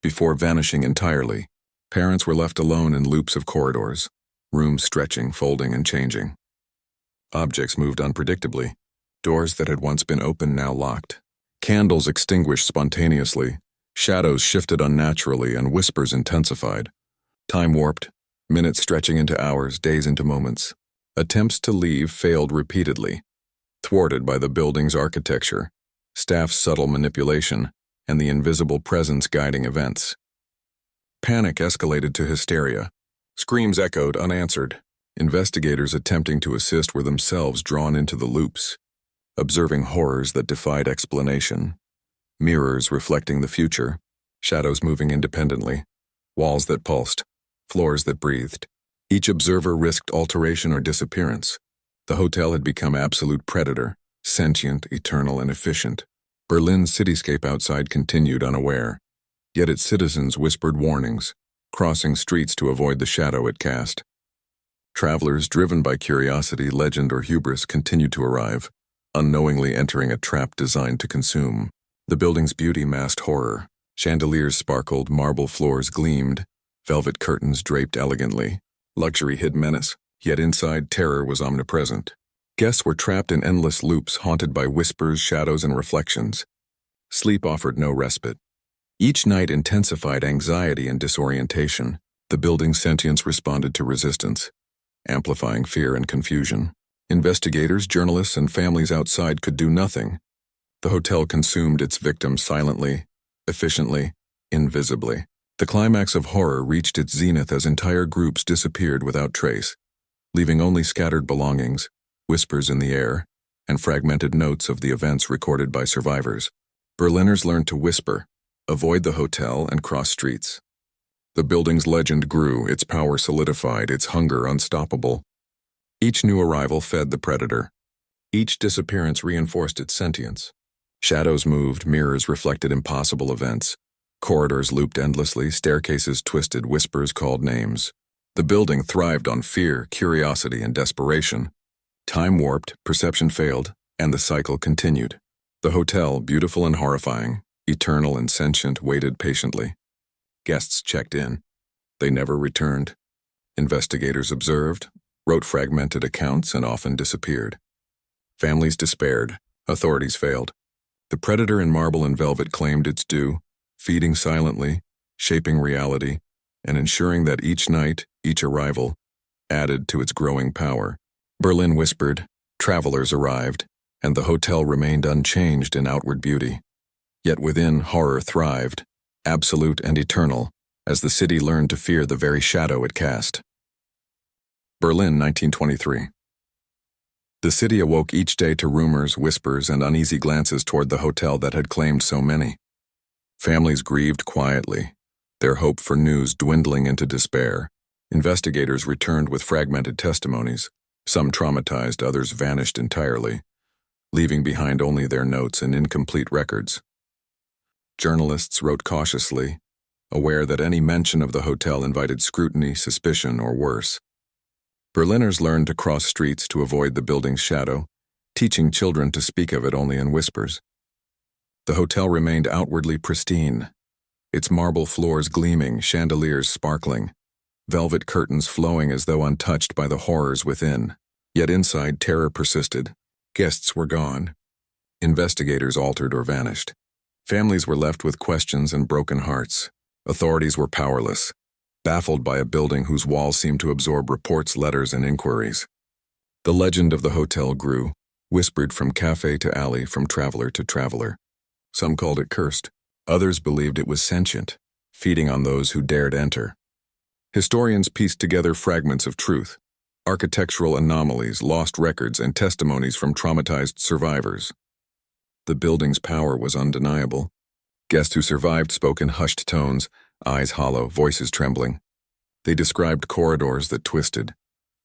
before vanishing entirely. Parents were left alone in loops of corridors, rooms stretching, folding, and changing. Objects moved unpredictably, doors that had once been open now locked. Candles extinguished spontaneously, shadows shifted unnaturally, and whispers intensified. Time warped, minutes stretching into hours, days into moments. Attempts to leave failed repeatedly, thwarted by the building's architecture, staff's subtle manipulation, and the invisible presence guiding events. Panic escalated to hysteria. Screams echoed unanswered. Investigators attempting to assist were themselves drawn into the loops, observing horrors that defied explanation. Mirrors reflecting the future, shadows moving independently, walls that pulsed, floors that breathed. Each observer risked alteration or disappearance. The hotel had become absolute predator, sentient, eternal, and efficient. Berlin's cityscape outside continued unaware, yet its citizens whispered warnings, crossing streets to avoid the shadow it cast. Travelers driven by curiosity, legend, or hubris continued to arrive, unknowingly entering a trap designed to consume. The building's beauty masked horror. Chandeliers sparkled, marble floors gleamed, velvet curtains draped elegantly. Luxury hid menace, yet inside terror was omnipresent. Guests were trapped in endless loops haunted by whispers, shadows, and reflections. Sleep offered no respite. Each night intensified anxiety and disorientation. The building's sentience responded to resistance, amplifying fear and confusion. Investigators, journalists, and families outside could do nothing. The hotel consumed its victims silently, efficiently, invisibly. The climax of horror reached its zenith as entire groups disappeared without trace, leaving only scattered belongings, whispers in the air, and fragmented notes of the events recorded by survivors. Berliners learned to whisper, avoid the hotel, and cross streets. The building's legend grew, its power solidified, its hunger unstoppable. Each new arrival fed the predator. Each disappearance reinforced its sentience. Shadows moved, mirrors reflected impossible events. Corridors looped endlessly, staircases twisted, whispers called names. The building thrived on fear, curiosity, and desperation. Time warped, perception failed, and the cycle continued. The hotel, beautiful and horrifying, eternal and sentient, waited patiently. Guests checked in. They never returned. Investigators observed, wrote fragmented accounts, and often disappeared. Families despaired. Authorities failed. The predator in marble and velvet claimed its due, feeding silently, shaping reality, and ensuring that each night, each arrival, added to its growing power. Berlin whispered, travelers arrived, and the hotel remained unchanged in outward beauty. Yet within, horror thrived, absolute and eternal, as the city learned to fear the very shadow it cast. Berlin, 1923. The city awoke each day to rumors, whispers, and uneasy glances toward the hotel that had claimed so many. Families grieved quietly, their hope for news dwindling into despair. Investigators returned with fragmented testimonies. Some traumatized, others vanished entirely, leaving behind only their notes and incomplete records. Journalists wrote cautiously, aware that any mention of the hotel invited scrutiny, suspicion, or worse. Berliners learned to cross streets to avoid the building's shadow, teaching children to speak of it only in whispers. The hotel remained outwardly pristine, its marble floors gleaming, chandeliers sparkling, velvet curtains flowing as though untouched by the horrors within. Yet inside, terror persisted. Guests were gone. Investigators altered or vanished. Families were left with questions and broken hearts. Authorities were powerless, baffled by a building whose walls seemed to absorb reports, letters, and inquiries. The legend of the hotel grew, whispered from cafe to alley, from traveler to traveler. Some called it cursed. Others believed it was sentient, feeding on those who dared enter. Historians pieced together fragments of truth, architectural anomalies, lost records, and testimonies from traumatized survivors. The building's power was undeniable. Guests who survived spoke in hushed tones, eyes hollow, voices trembling. They described corridors that twisted,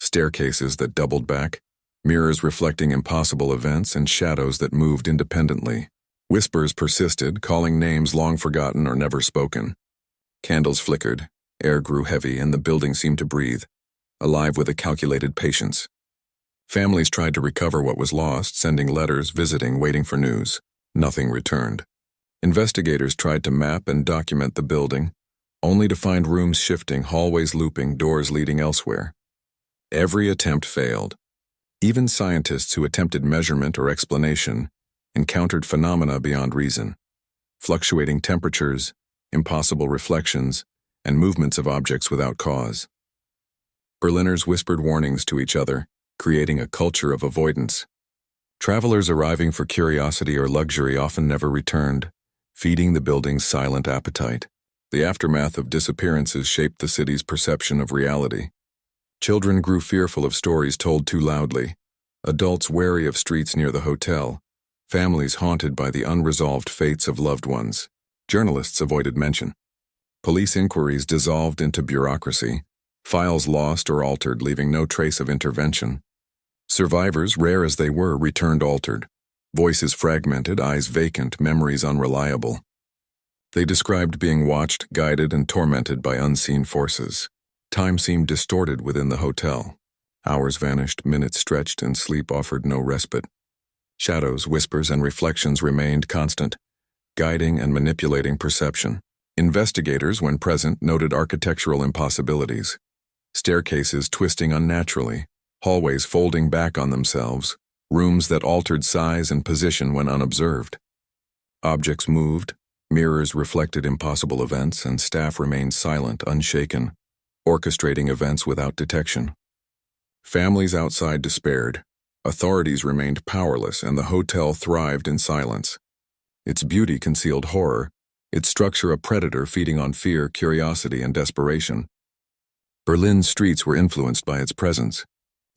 staircases that doubled back, mirrors reflecting impossible events, and shadows that moved independently. Whispers persisted, calling names long forgotten or never spoken. Candles flickered, Air grew heavy and the building seemed to breathe, alive with a calculated patience. Families tried to recover what was lost, sending letters, visiting, waiting for news. Nothing returned. Investigators tried to map and document the building, only to find rooms shifting, hallways looping, doors leading elsewhere. Every attempt failed. Even scientists who attempted measurement or explanation encountered phenomena beyond reason. Fluctuating temperatures, impossible reflections, and movements of objects without cause. Berliners whispered warnings to each other, creating a culture of avoidance. Travelers arriving for curiosity or luxury often never returned, feeding the building's silent appetite. The aftermath of disappearances shaped the city's perception of reality. Children grew fearful of stories told too loudly, adults wary of streets near the hotel, families haunted by the unresolved fates of loved ones. Journalists avoided mention. Police inquiries dissolved into bureaucracy, files lost or altered, leaving no trace of intervention. Survivors, rare as they were, returned altered, voices fragmented, eyes vacant, memories unreliable. They described being watched, guided, and tormented by unseen forces. Time seemed distorted within the hotel. Hours vanished, minutes stretched, and sleep offered no respite. Shadows, whispers, and reflections remained constant, guiding and manipulating perception. Investigators, when present, noted architectural impossibilities. Staircases twisting unnaturally, hallways folding back on themselves, rooms that altered size and position when unobserved. Objects moved, mirrors reflected impossible events, and staff remained silent, unshaken, orchestrating events without detection. Families outside despaired, authorities remained powerless, and the hotel thrived in silence. Its beauty concealed horror, its structure a predator feeding on fear, curiosity, and desperation. Berlin's streets were influenced by its presence.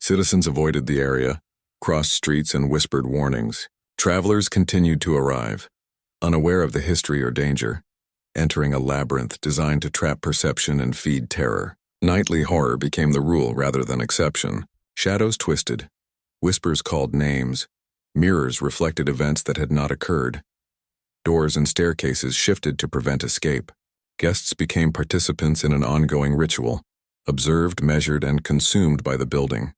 Citizens avoided the area, crossed streets, and whispered warnings. Travelers continued to arrive, unaware of the history or danger, entering a labyrinth designed to trap perception and feed terror. Nightly horror became the rule rather than exception. Shadows twisted, whispers called names, mirrors reflected events that had not occurred. Doors and staircases shifted to prevent escape. Guests became participants in an ongoing ritual, observed, measured, and consumed by the building.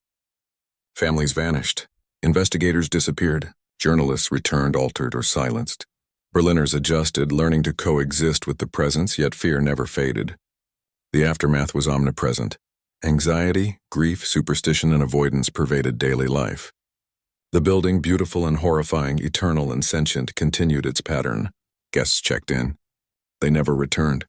Families vanished. Investigators disappeared. Journalists returned altered or silenced. Berliners adjusted, learning to coexist with the presence, yet fear never faded. The aftermath was omnipresent. Anxiety, grief, superstition, and avoidance pervaded daily life. The building, beautiful and horrifying, eternal and sentient, continued its pattern. Guests checked in. They never returned.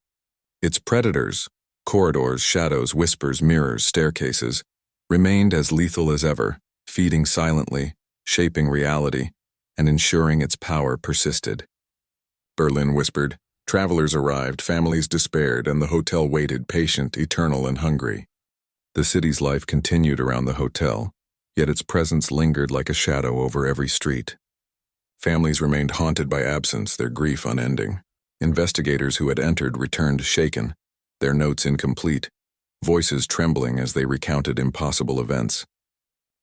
Its predators, corridors, shadows, whispers, mirrors, staircases, remained as lethal as ever, feeding silently, shaping reality, and ensuring its power persisted. Berlin whispered. Travelers arrived, families despaired, and the hotel waited, patient, eternal, and hungry. The city's life continued around the hotel, yet its presence lingered like a shadow over every street. Families remained haunted by absence, their grief unending. Investigators who had entered returned shaken, their notes incomplete, voices trembling as they recounted impossible events.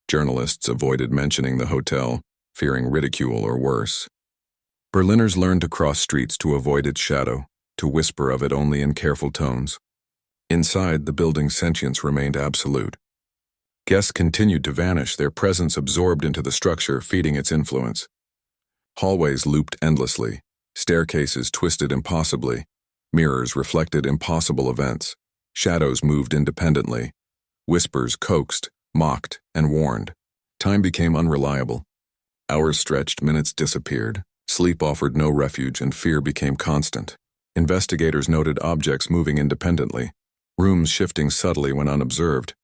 Journalists avoided mentioning the hotel, fearing ridicule or worse. Berliners learned to cross streets to avoid its shadow, to whisper of it only in careful tones. Inside, the building's sentience remained absolute. Guests continued to vanish, their presence absorbed into the structure, feeding its influence. Hallways looped endlessly, staircases twisted impossibly, mirrors reflected impossible events, shadows moved independently, whispers coaxed, mocked, and warned. Time became unreliable. Hours stretched, minutes disappeared. Sleep offered no refuge, and fear became constant. Investigators noted objects moving independently, rooms shifting subtly when unobserved,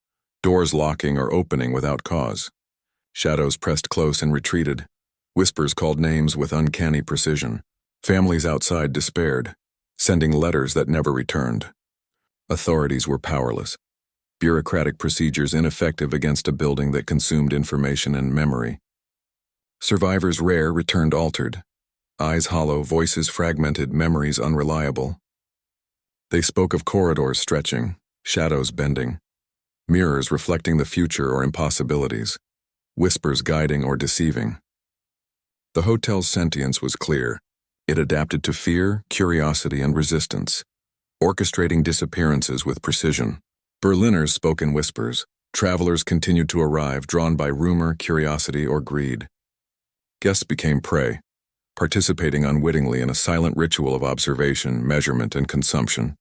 doors locking or opening without cause. Shadows pressed close and retreated. Whispers called names with uncanny precision. Families outside despaired, sending letters that never returned. Authorities were powerless. Bureaucratic procedures ineffective against a building that consumed information and memory. Survivors rare returned altered. Eyes hollow, voices fragmented, memories unreliable. They spoke of corridors stretching, shadows bending, mirrors reflecting the future or impossibilities, whispers guiding or deceiving. The hotel's sentience was clear. It adapted to fear, curiosity, and resistance. orchestrating disappearances with precision. Berliners spoke in whispers. Travelers continued to arrive, drawn by rumor, curiosity, or greed. Guests became prey, participating unwittingly in a silent ritual of observation, measurement, and consumption.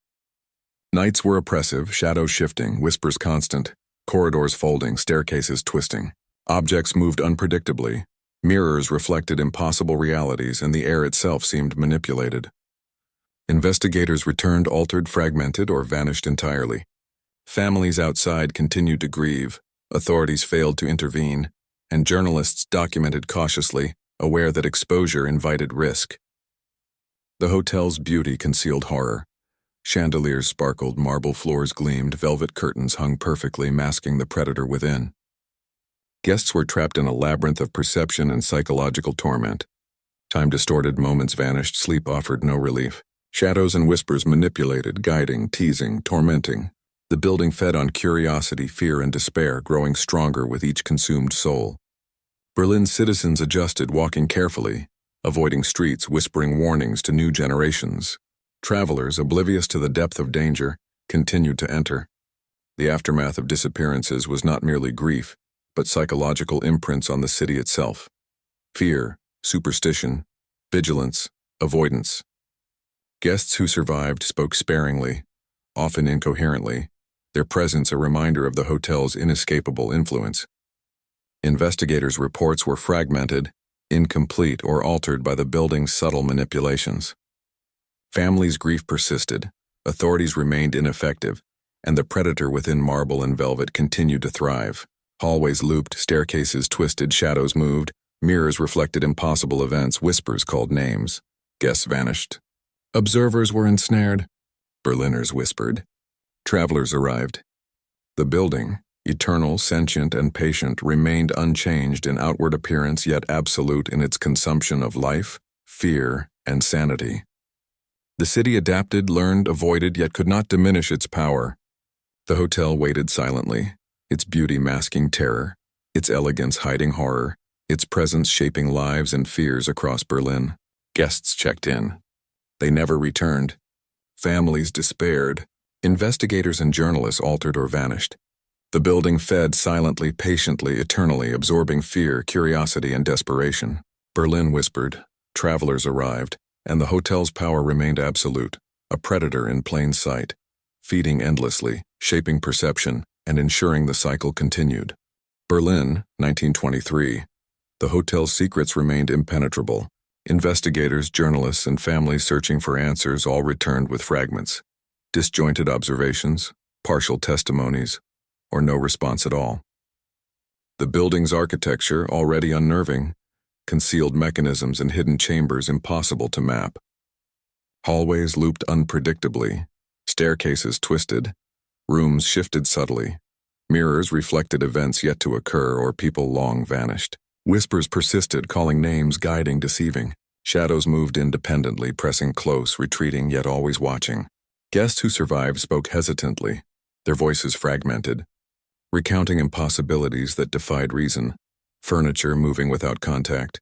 Nights were oppressive, shadows shifting, whispers constant, corridors folding, staircases twisting. Objects moved unpredictably. Mirrors reflected impossible realities, and the air itself seemed manipulated. Investigators returned altered, fragmented, or vanished entirely. Families outside continued to grieve, authorities failed to intervene, and journalists documented cautiously, aware that exposure invited risk. The hotel's beauty concealed horror. Chandeliers sparkled, marble floors gleamed, velvet curtains hung perfectly, masking the predator within. Guests were trapped in a labyrinth of perception and psychological torment. Time-distorted moments vanished, sleep offered no relief. Shadows and whispers manipulated, guiding, teasing, tormenting. The building fed on curiosity, fear, and despair, growing stronger with each consumed soul. Berlin's citizens adjusted, walking carefully, avoiding streets, whispering warnings to new generations. Travelers, oblivious to the depth of danger, continued to enter. The aftermath of disappearances was not merely grief, but psychological imprints on the city itself. Fear, superstition, vigilance, avoidance. Guests who survived spoke sparingly, often incoherently, their presence a reminder of the hotel's inescapable influence. Investigators' reports were fragmented, incomplete, or altered by the building's subtle manipulations. Families' grief persisted, authorities remained ineffective, and the predator within marble and velvet continued to thrive. Hallways looped, staircases twisted, shadows moved, mirrors reflected impossible events, whispers called names. Guests vanished. Observers were ensnared. Berliners whispered. Travelers arrived. The building, eternal, sentient, and patient, remained unchanged in outward appearance yet absolute in its consumption of life, fear, and sanity. The city adapted, learned, avoided, yet could not diminish its power. The hotel waited silently, its beauty masking terror, its elegance hiding horror, its presence shaping lives and fears across Berlin. Guests checked in. They never returned. Families despaired. Investigators and journalists altered or vanished. The building fed silently, patiently, eternally, absorbing fear, curiosity, and desperation. Berlin whispered. Travelers arrived, and the hotel's power remained absolute, a predator in plain sight, feeding endlessly, shaping perception, and ensuring the cycle continued. Berlin, 1923. The hotel's secrets remained impenetrable. Investigators, journalists, and families searching for answers all returned with fragments. Disjointed observations, partial testimonies, or no response at all. The building's architecture, already unnerving, concealed mechanisms and hidden chambers impossible to map. Hallways looped unpredictably, staircases twisted, rooms shifted subtly, mirrors reflected events yet to occur or people long vanished. Whispers persisted, calling names, guiding, deceiving. Shadows moved independently, pressing close, retreating yet always watching. Guests who survived spoke hesitantly, their voices fragmented, recounting impossibilities that defied reason. Furniture moving without contact,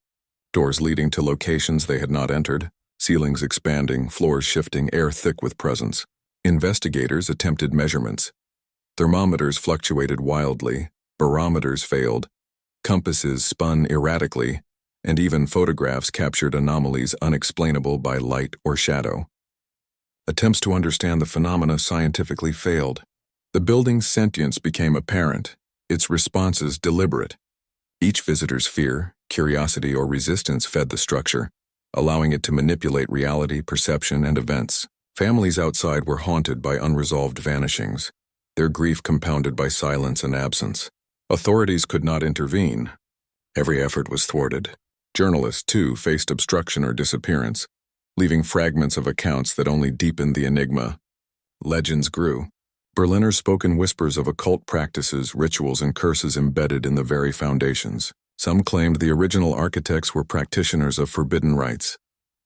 doors leading to locations they had not entered, ceilings expanding, floors shifting, air thick with presence. Investigators attempted measurements. Thermometers fluctuated wildly, barometers failed, compasses spun erratically, and even photographs captured anomalies unexplainable by light or shadow. Attempts to understand the phenomena scientifically failed. The building's sentience became apparent, its responses deliberate. Each visitor's fear, curiosity, or resistance fed the structure, allowing it to manipulate reality, perception, and events. Families outside were haunted by unresolved vanishings, their grief compounded by silence and absence. Authorities could not intervene. Every effort was thwarted. Journalists, too, faced obstruction or disappearance, leaving fragments of accounts that only deepened the enigma. Legends grew. Berliners spoke in whispers of occult practices, rituals, and curses embedded in the very foundations. Some claimed the original architects were practitioners of forbidden rites,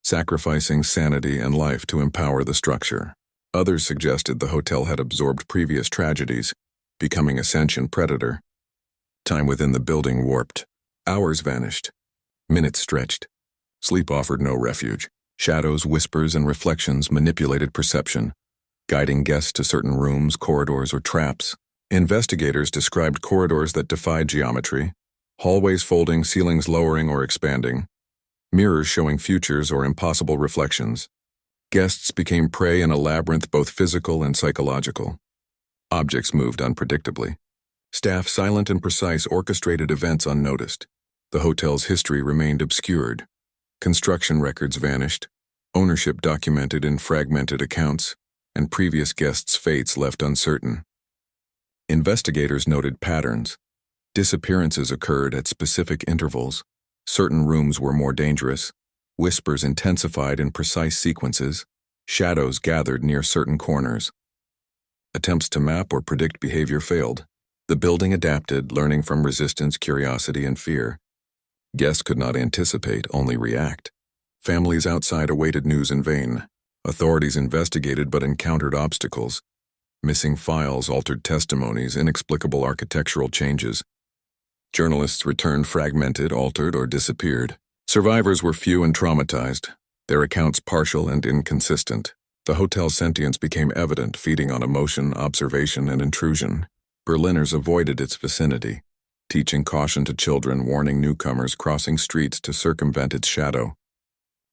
sacrificing sanity and life to empower the structure. Others suggested the hotel had absorbed previous tragedies, becoming a sentient predator. Time within the building warped. Hours vanished. Minutes stretched. Sleep offered no refuge. Shadows, whispers, and reflections manipulated perception. guiding guests to certain rooms, corridors, or traps. Investigators described corridors that defied geometry, hallways folding, ceilings lowering or expanding, mirrors showing futures or impossible reflections. Guests became prey in a labyrinth both physical and psychological. Objects moved unpredictably. Staff, silent and precise, orchestrated events unnoticed. The hotel's history remained obscured. Construction records vanished, ownership documented in fragmented accounts, and previous guests' fates left uncertain. Investigators noted patterns. Disappearances occurred at specific intervals. Certain rooms were more dangerous. Whispers intensified in precise sequences. Shadows gathered near certain corners. Attempts to map or predict behavior failed. The building adapted, learning from resistance, curiosity, and fear. Guests could not anticipate, only react. Families outside awaited news in vain. Authorities investigated but encountered obstacles. Missing files, altered testimonies, inexplicable architectural changes. Journalists returned fragmented, altered, or disappeared. Survivors were few and traumatized, their accounts partial and inconsistent. The hotel's sentience became evident, feeding on emotion, observation, and intrusion. Berliners avoided its vicinity, teaching caution to children, warning newcomers, crossing streets to circumvent its shadow.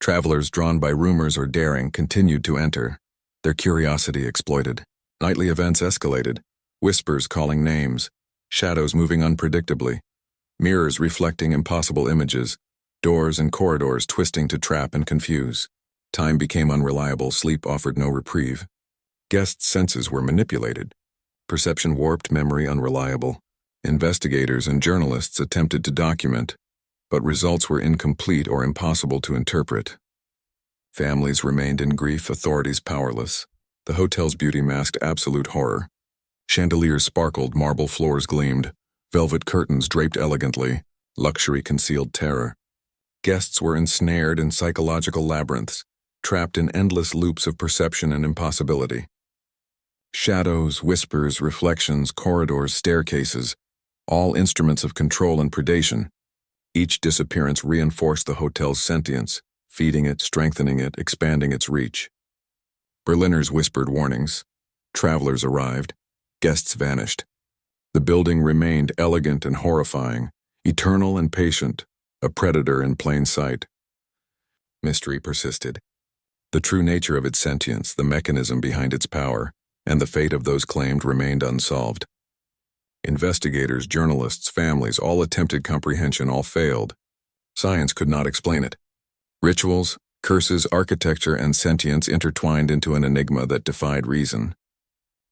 Travelers drawn by rumors or daring continued to enter, their curiosity exploited. Nightly events escalated, whispers calling names, shadows moving unpredictably, mirrors reflecting impossible images, doors and corridors twisting to trap and confuse. Time became unreliable, sleep offered no reprieve. Guests' senses were manipulated. Perception warped, memory unreliable. Investigators and journalists attempted to document, but results were incomplete or impossible to interpret. Families remained in grief, authorities powerless. The hotel's beauty masked absolute horror. Chandeliers sparkled, marble floors gleamed, velvet curtains draped elegantly, luxury concealed terror. Guests were ensnared in psychological labyrinths, trapped in endless loops of perception and impossibility. Shadows, whispers, reflections, corridors, staircases, all instruments of control and predation. Each disappearance reinforced the hotel's sentience, feeding it, strengthening it, expanding its reach. Berliners whispered warnings. Travelers arrived. Guests vanished. The building remained elegant and horrifying, eternal and patient, a predator in plain sight. Mystery persisted. The true nature of its sentience, the mechanism behind its power, and the fate of those claimed remained unsolved. Investigators, journalists, families all attempted comprehension, all failed. Science could not explain it. Rituals, curses, architecture, and sentience intertwined into an enigma that defied reason.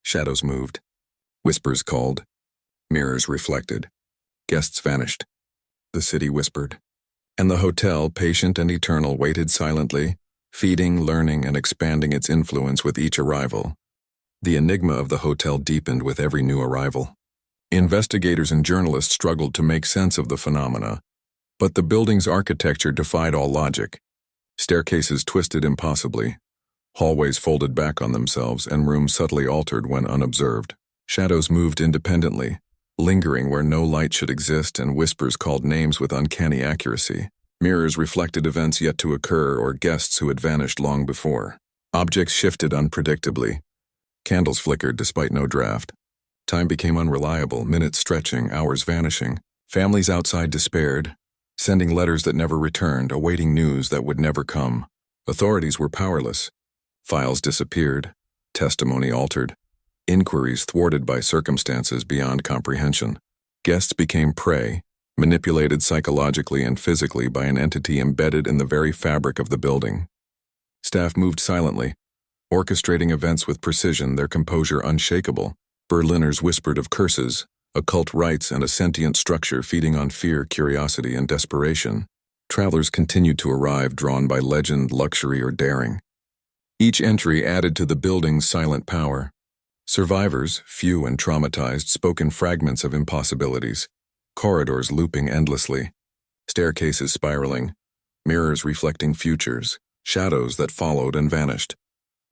Shadows moved. Whispers called. Mirrors reflected. Guests vanished. The city whispered. And the hotel, patient and eternal, waited silently, feeding, learning, and expanding its influence with each arrival. The enigma of the hotel deepened with every new arrival. Investigators and journalists struggled to make sense of the phenomena, but the building's architecture defied all logic. Staircases twisted impossibly, hallways folded back on themselves, and rooms subtly altered when unobserved. Shadows moved independently, lingering where no light should exist, and whispers called names with uncanny accuracy. Mirrors reflected events yet to occur or guests who had vanished long before. Objects shifted unpredictably. Candles flickered despite no draft. Time became unreliable, minutes stretching, hours vanishing. Families outside despaired, sending letters that never returned, awaiting news that would never come. Authorities were powerless. Files disappeared, testimony altered, inquiries thwarted by circumstances beyond comprehension. Guests became prey, manipulated psychologically and physically by an entity embedded in the very fabric of the building. Staff moved silently, orchestrating events with precision, their composure unshakable. Berliners whispered of curses, occult rites, and a sentient structure feeding on fear, curiosity, and desperation. Travelers continued to arrive, drawn by legend, luxury, or daring. Each entry added to the building's silent power. Survivors, few and traumatized, spoke in fragments of impossibilities, corridors looping endlessly, staircases spiraling, mirrors reflecting futures, shadows that followed and vanished,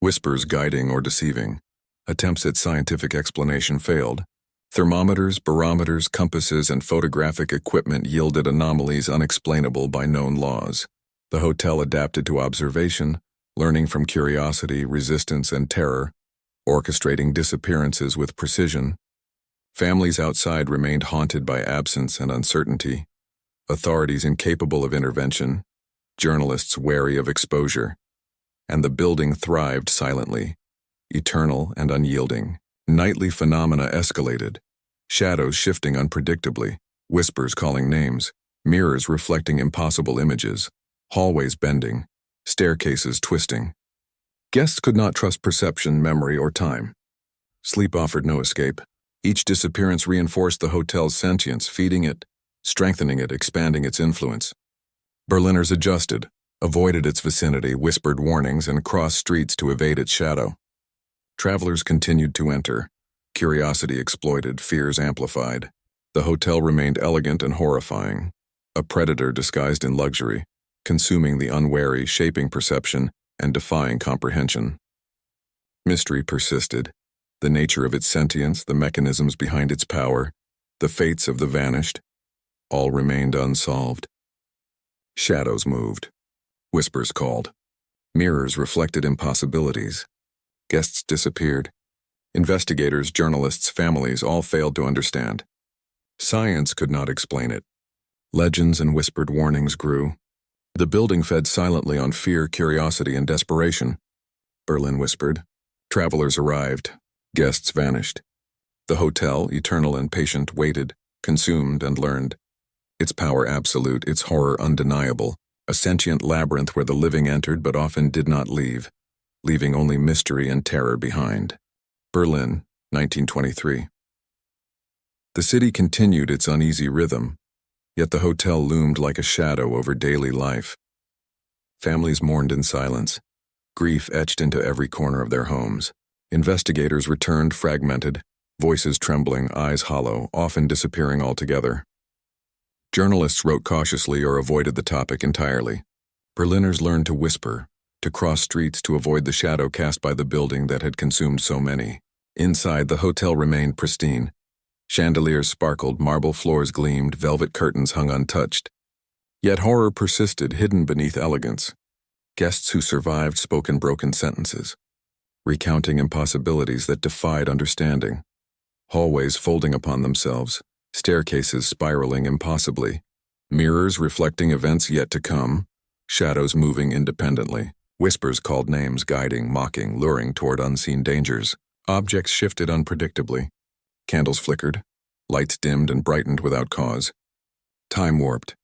whispers guiding or deceiving. Attempts at scientific explanation failed. Thermometers, barometers, compasses, and photographic equipment yielded anomalies unexplainable by known laws. The hotel adapted to observation, learning from curiosity, resistance, and terror. orchestrating disappearances with precision. Families outside remained haunted by absence and uncertainty, authorities incapable of intervention, journalists wary of exposure, and the building thrived silently, eternal and unyielding. Nightly phenomena escalated, shadows shifting unpredictably, whispers calling names, mirrors reflecting impossible images, hallways bending, staircases twisting. Guests could not trust perception, memory, or time. Sleep offered no escape. Each disappearance reinforced the hotel's sentience, feeding it, strengthening it, expanding its influence. Berliners adjusted, avoided its vicinity, whispered warnings, and crossed streets to evade its shadow. Travelers continued to enter, curiosity exploited, fears amplified. The hotel remained elegant and horrifying, a predator disguised in luxury, consuming the unwary, shaping perception, and defying comprehension. Mystery persisted, the nature of its sentience, the mechanisms behind its power, the fates of the vanished, all remained unsolved. Shadows moved, whispers called, mirrors reflected impossibilities. Guests disappeared. Investigators, journalists, families all failed to understand. Science could not explain it. Legends and whispered warnings grew. The building fed silently on fear, curiosity, and desperation. Berlin whispered. Travelers arrived. Guests vanished. The hotel, eternal and patient, waited, consumed, and learned. Its power absolute, its horror undeniable, a sentient labyrinth where the living entered but often did not leave, leaving only mystery and terror behind. Berlin, 1923. The city continued its uneasy rhythm, yet the hotel loomed like a shadow over daily life. Families mourned in silence, grief etched into every corner of their homes. Investigators returned fragmented, voices trembling, eyes hollow, often disappearing altogether. Journalists wrote cautiously or avoided the topic entirely. Berliners learned to whisper, to cross streets to avoid the shadow cast by the building that had consumed so many. Inside, the hotel remained pristine. Chandeliers sparkled, marble floors gleamed, velvet curtains hung untouched. Yet horror persisted, hidden beneath elegance. Guests who survived spoke in broken sentences, recounting impossibilities that defied understanding. Hallways folding upon themselves, staircases spiraling impossibly, mirrors reflecting events yet to come, shadows moving independently, whispers called names, guiding, mocking, luring toward unseen dangers. Objects shifted unpredictably. Candles flickered, lights dimmed and brightened without cause. Time warped.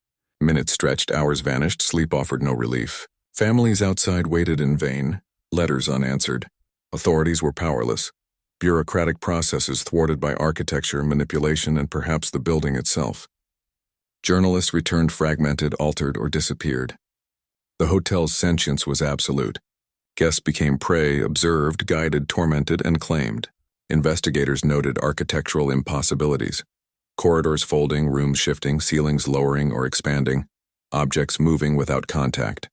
Minutes stretched, hours vanished, sleep offered no relief. Families outside waited in vain, letters unanswered. Authorities were powerless. Bureaucratic processes thwarted by architecture, manipulation, and perhaps the building itself. Journalists returned fragmented, altered, or disappeared. The hotel's sentience was absolute. Guests became prey, observed, guided, tormented, and claimed. Investigators noted architectural impossibilities. Corridors folding, rooms shifting, ceilings lowering or expanding, objects moving without contact.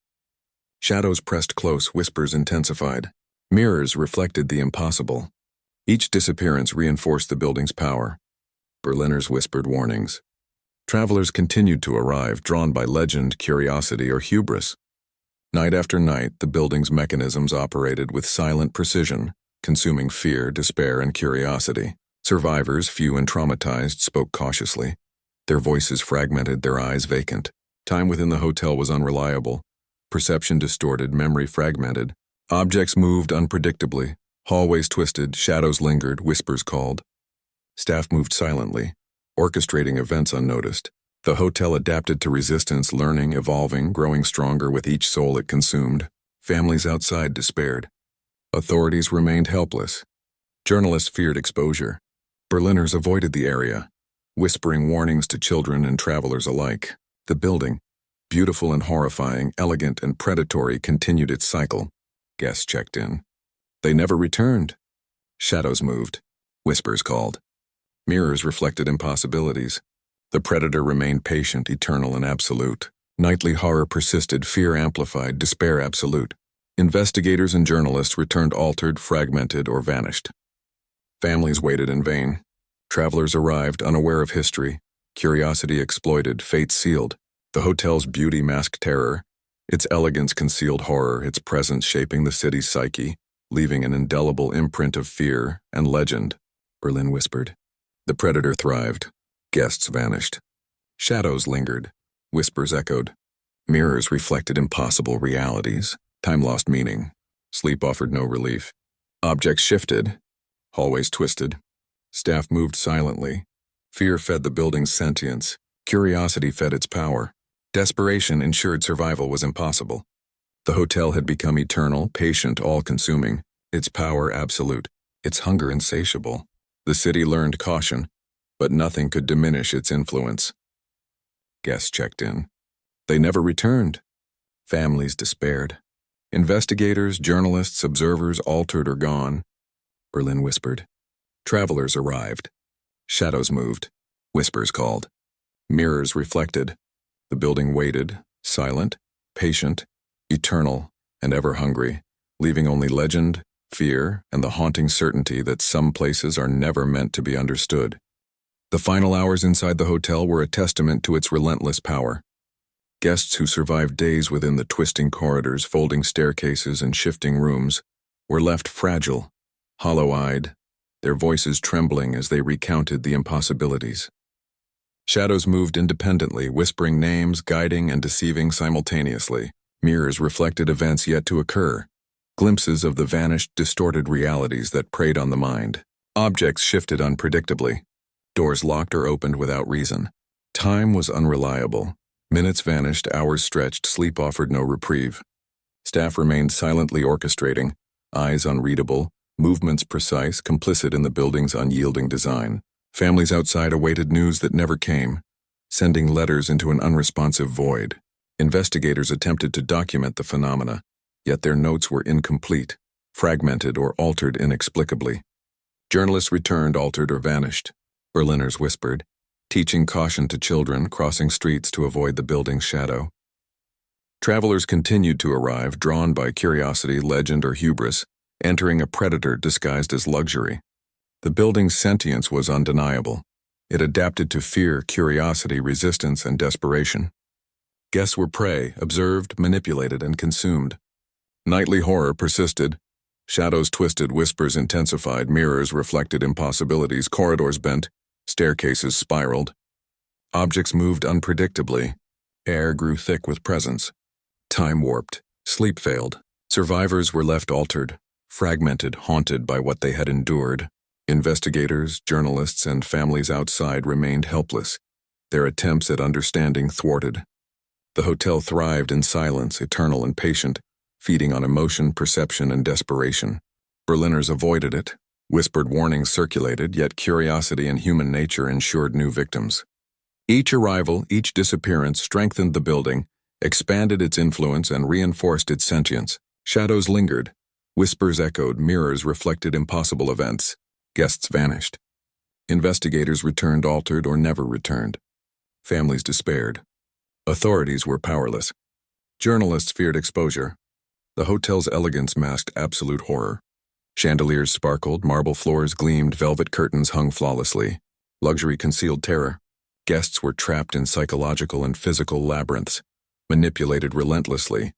Shadows pressed close, whispers intensified. Mirrors reflected the impossible. Each disappearance reinforced the building's power. Berliners whispered warnings. Travelers continued to arrive, drawn by legend, curiosity, or hubris. Night after night, the building's mechanisms operated with silent precision, consuming fear, despair, and curiosity. Survivors, few and traumatized, spoke cautiously. Their voices fragmented, their eyes vacant. Time within the hotel was unreliable. Perception distorted, memory fragmented. Objects moved unpredictably. Hallways twisted, shadows lingered, whispers called. Staff moved silently, orchestrating events unnoticed. The hotel adapted to resistance, learning, evolving, growing stronger with each soul it consumed. Families outside despaired. Authorities remained helpless. Journalists feared exposure. Berliners avoided the area, whispering warnings to children and travelers alike. The building, beautiful and horrifying, elegant and predatory, continued its cycle. Guests checked in. They never returned. Shadows moved. Whispers called. Mirrors reflected impossibilities. The predator remained patient, eternal, and absolute. Nightly horror persisted, fear amplified, despair absolute. Investigators and journalists returned altered, fragmented, or vanished. Families waited in vain. Travelers arrived unaware of history. Curiosity exploited, fate sealed. The hotel's beauty masked terror. Its elegance concealed horror, its presence shaping the city's psyche. leaving an indelible imprint of fear and legend, Berlin whispered. The predator thrived. Guests vanished. Shadows lingered. Whispers echoed. Mirrors reflected impossible realities. Time lost meaning. Sleep offered no relief. Objects shifted. Hallways twisted. Staff moved silently. Fear fed the building's sentience. Curiosity fed its power. Desperation ensured survival was impossible. The hotel had become eternal, patient, all-consuming. Its power absolute. Its hunger insatiable. The city learned caution, but nothing could diminish its influence. Guests checked in. They never returned. Families despaired. Investigators, journalists, observers altered or gone. Berlin whispered. Travelers arrived. Shadows moved. Whispers called. Mirrors reflected. The building waited, silent, patient, eternal, and ever hungry, leaving only legend, fear, and the haunting certainty that some places are never meant to be understood. The final hours inside the hotel were a testament to its relentless power. Guests who survived days within the twisting corridors, folding staircases, and shifting rooms were left fragile, hollow-eyed, their voices trembling as they recounted the impossibilities. Shadows moved independently, whispering names, guiding and deceiving simultaneously. Mirrors reflected events yet to occur, glimpses of the vanished, distorted realities that preyed on the mind. Objects shifted unpredictably. Doors locked or opened without reason. Time was unreliable. Minutes vanished, hours stretched, sleep offered no reprieve. Staff remained silently orchestrating, eyes unreadable, movements precise, complicit in the building's unyielding design. Families outside awaited news that never came, sending letters into an unresponsive void. Investigators attempted to document the phenomena, yet their notes were incomplete, fragmented or altered inexplicably. Journalists returned, altered or vanished. Berliners whispered, teaching caution to children crossing streets to avoid the building's shadow. Travelers continued to arrive, drawn by curiosity, legend, or hubris, entering a predator disguised as luxury. The building's sentience was undeniable. It adapted to fear, curiosity, resistance, and desperation. Guests were prey, observed, manipulated, and consumed. Nightly horror persisted. Shadows twisted, whispers intensified, mirrors reflected impossibilities, corridors bent, staircases spiraled. Objects moved unpredictably. Air grew thick with presence. Time warped. Sleep failed. Survivors were left altered, fragmented, haunted by what they had endured. Investigators, journalists, and families outside remained helpless, their attempts at understanding thwarted. The hotel thrived in silence, eternal and patient, feeding on emotion, perception, and desperation. Berliners avoided it. Whispered warnings circulated, yet curiosity and human nature ensured new victims. Each arrival, each disappearance strengthened the building, expanded its influence, and reinforced its sentience. Shadows lingered. Whispers echoed, mirrors reflected impossible events. Guests vanished. Investigators returned altered or never returned. Families despaired. Authorities were powerless. Journalists feared exposure. The hotel's elegance masked absolute horror. Chandeliers sparkled, marble floors gleamed, velvet curtains hung flawlessly. Luxury concealed terror. Guests were trapped in psychological and physical labyrinths, manipulated relentlessly,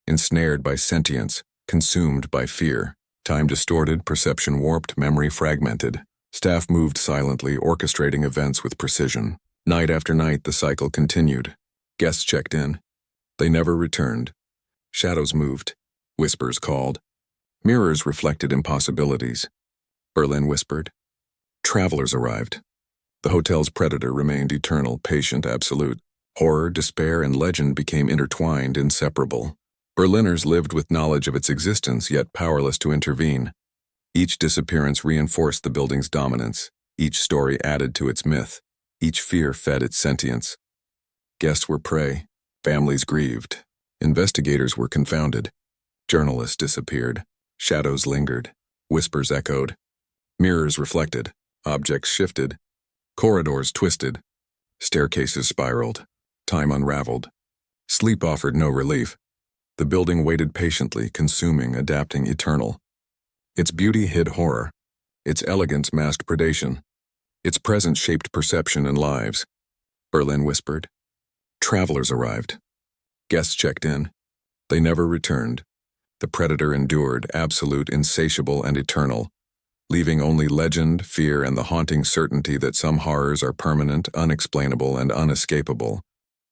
ensnared by sentience, consumed by fear. Time distorted, perception warped, memory fragmented. Staff moved silently, orchestrating events with precision. Night after night, the cycle continued. Guests checked in. They never returned. Shadows moved. Whispers called. Mirrors reflected impossibilities. Berlin whispered. Travelers arrived. The hotel's predator remained eternal, patient, absolute. Horror, despair, and legend became intertwined, inseparable. Berliners lived with knowledge of its existence, yet powerless to intervene. Each disappearance reinforced the building's dominance. Each story added to its myth. Each fear fed its sentience. Guests were prey. Families grieved. Investigators were confounded. Journalists disappeared. Shadows lingered. Whispers echoed. Mirrors reflected. Objects shifted. Corridors twisted. Staircases spiraled. Time unraveled. Sleep offered no relief. The building waited patiently, consuming, adapting, eternal. Its beauty hid horror. Its elegance masked predation. Its presence shaped perception and lives. Berlin whispered. Travelers arrived. Guests checked in. They never returned. The predator endured, absolute, insatiable, and eternal, leaving only legend, fear, and the haunting certainty that some horrors are permanent, unexplainable, and unescapable.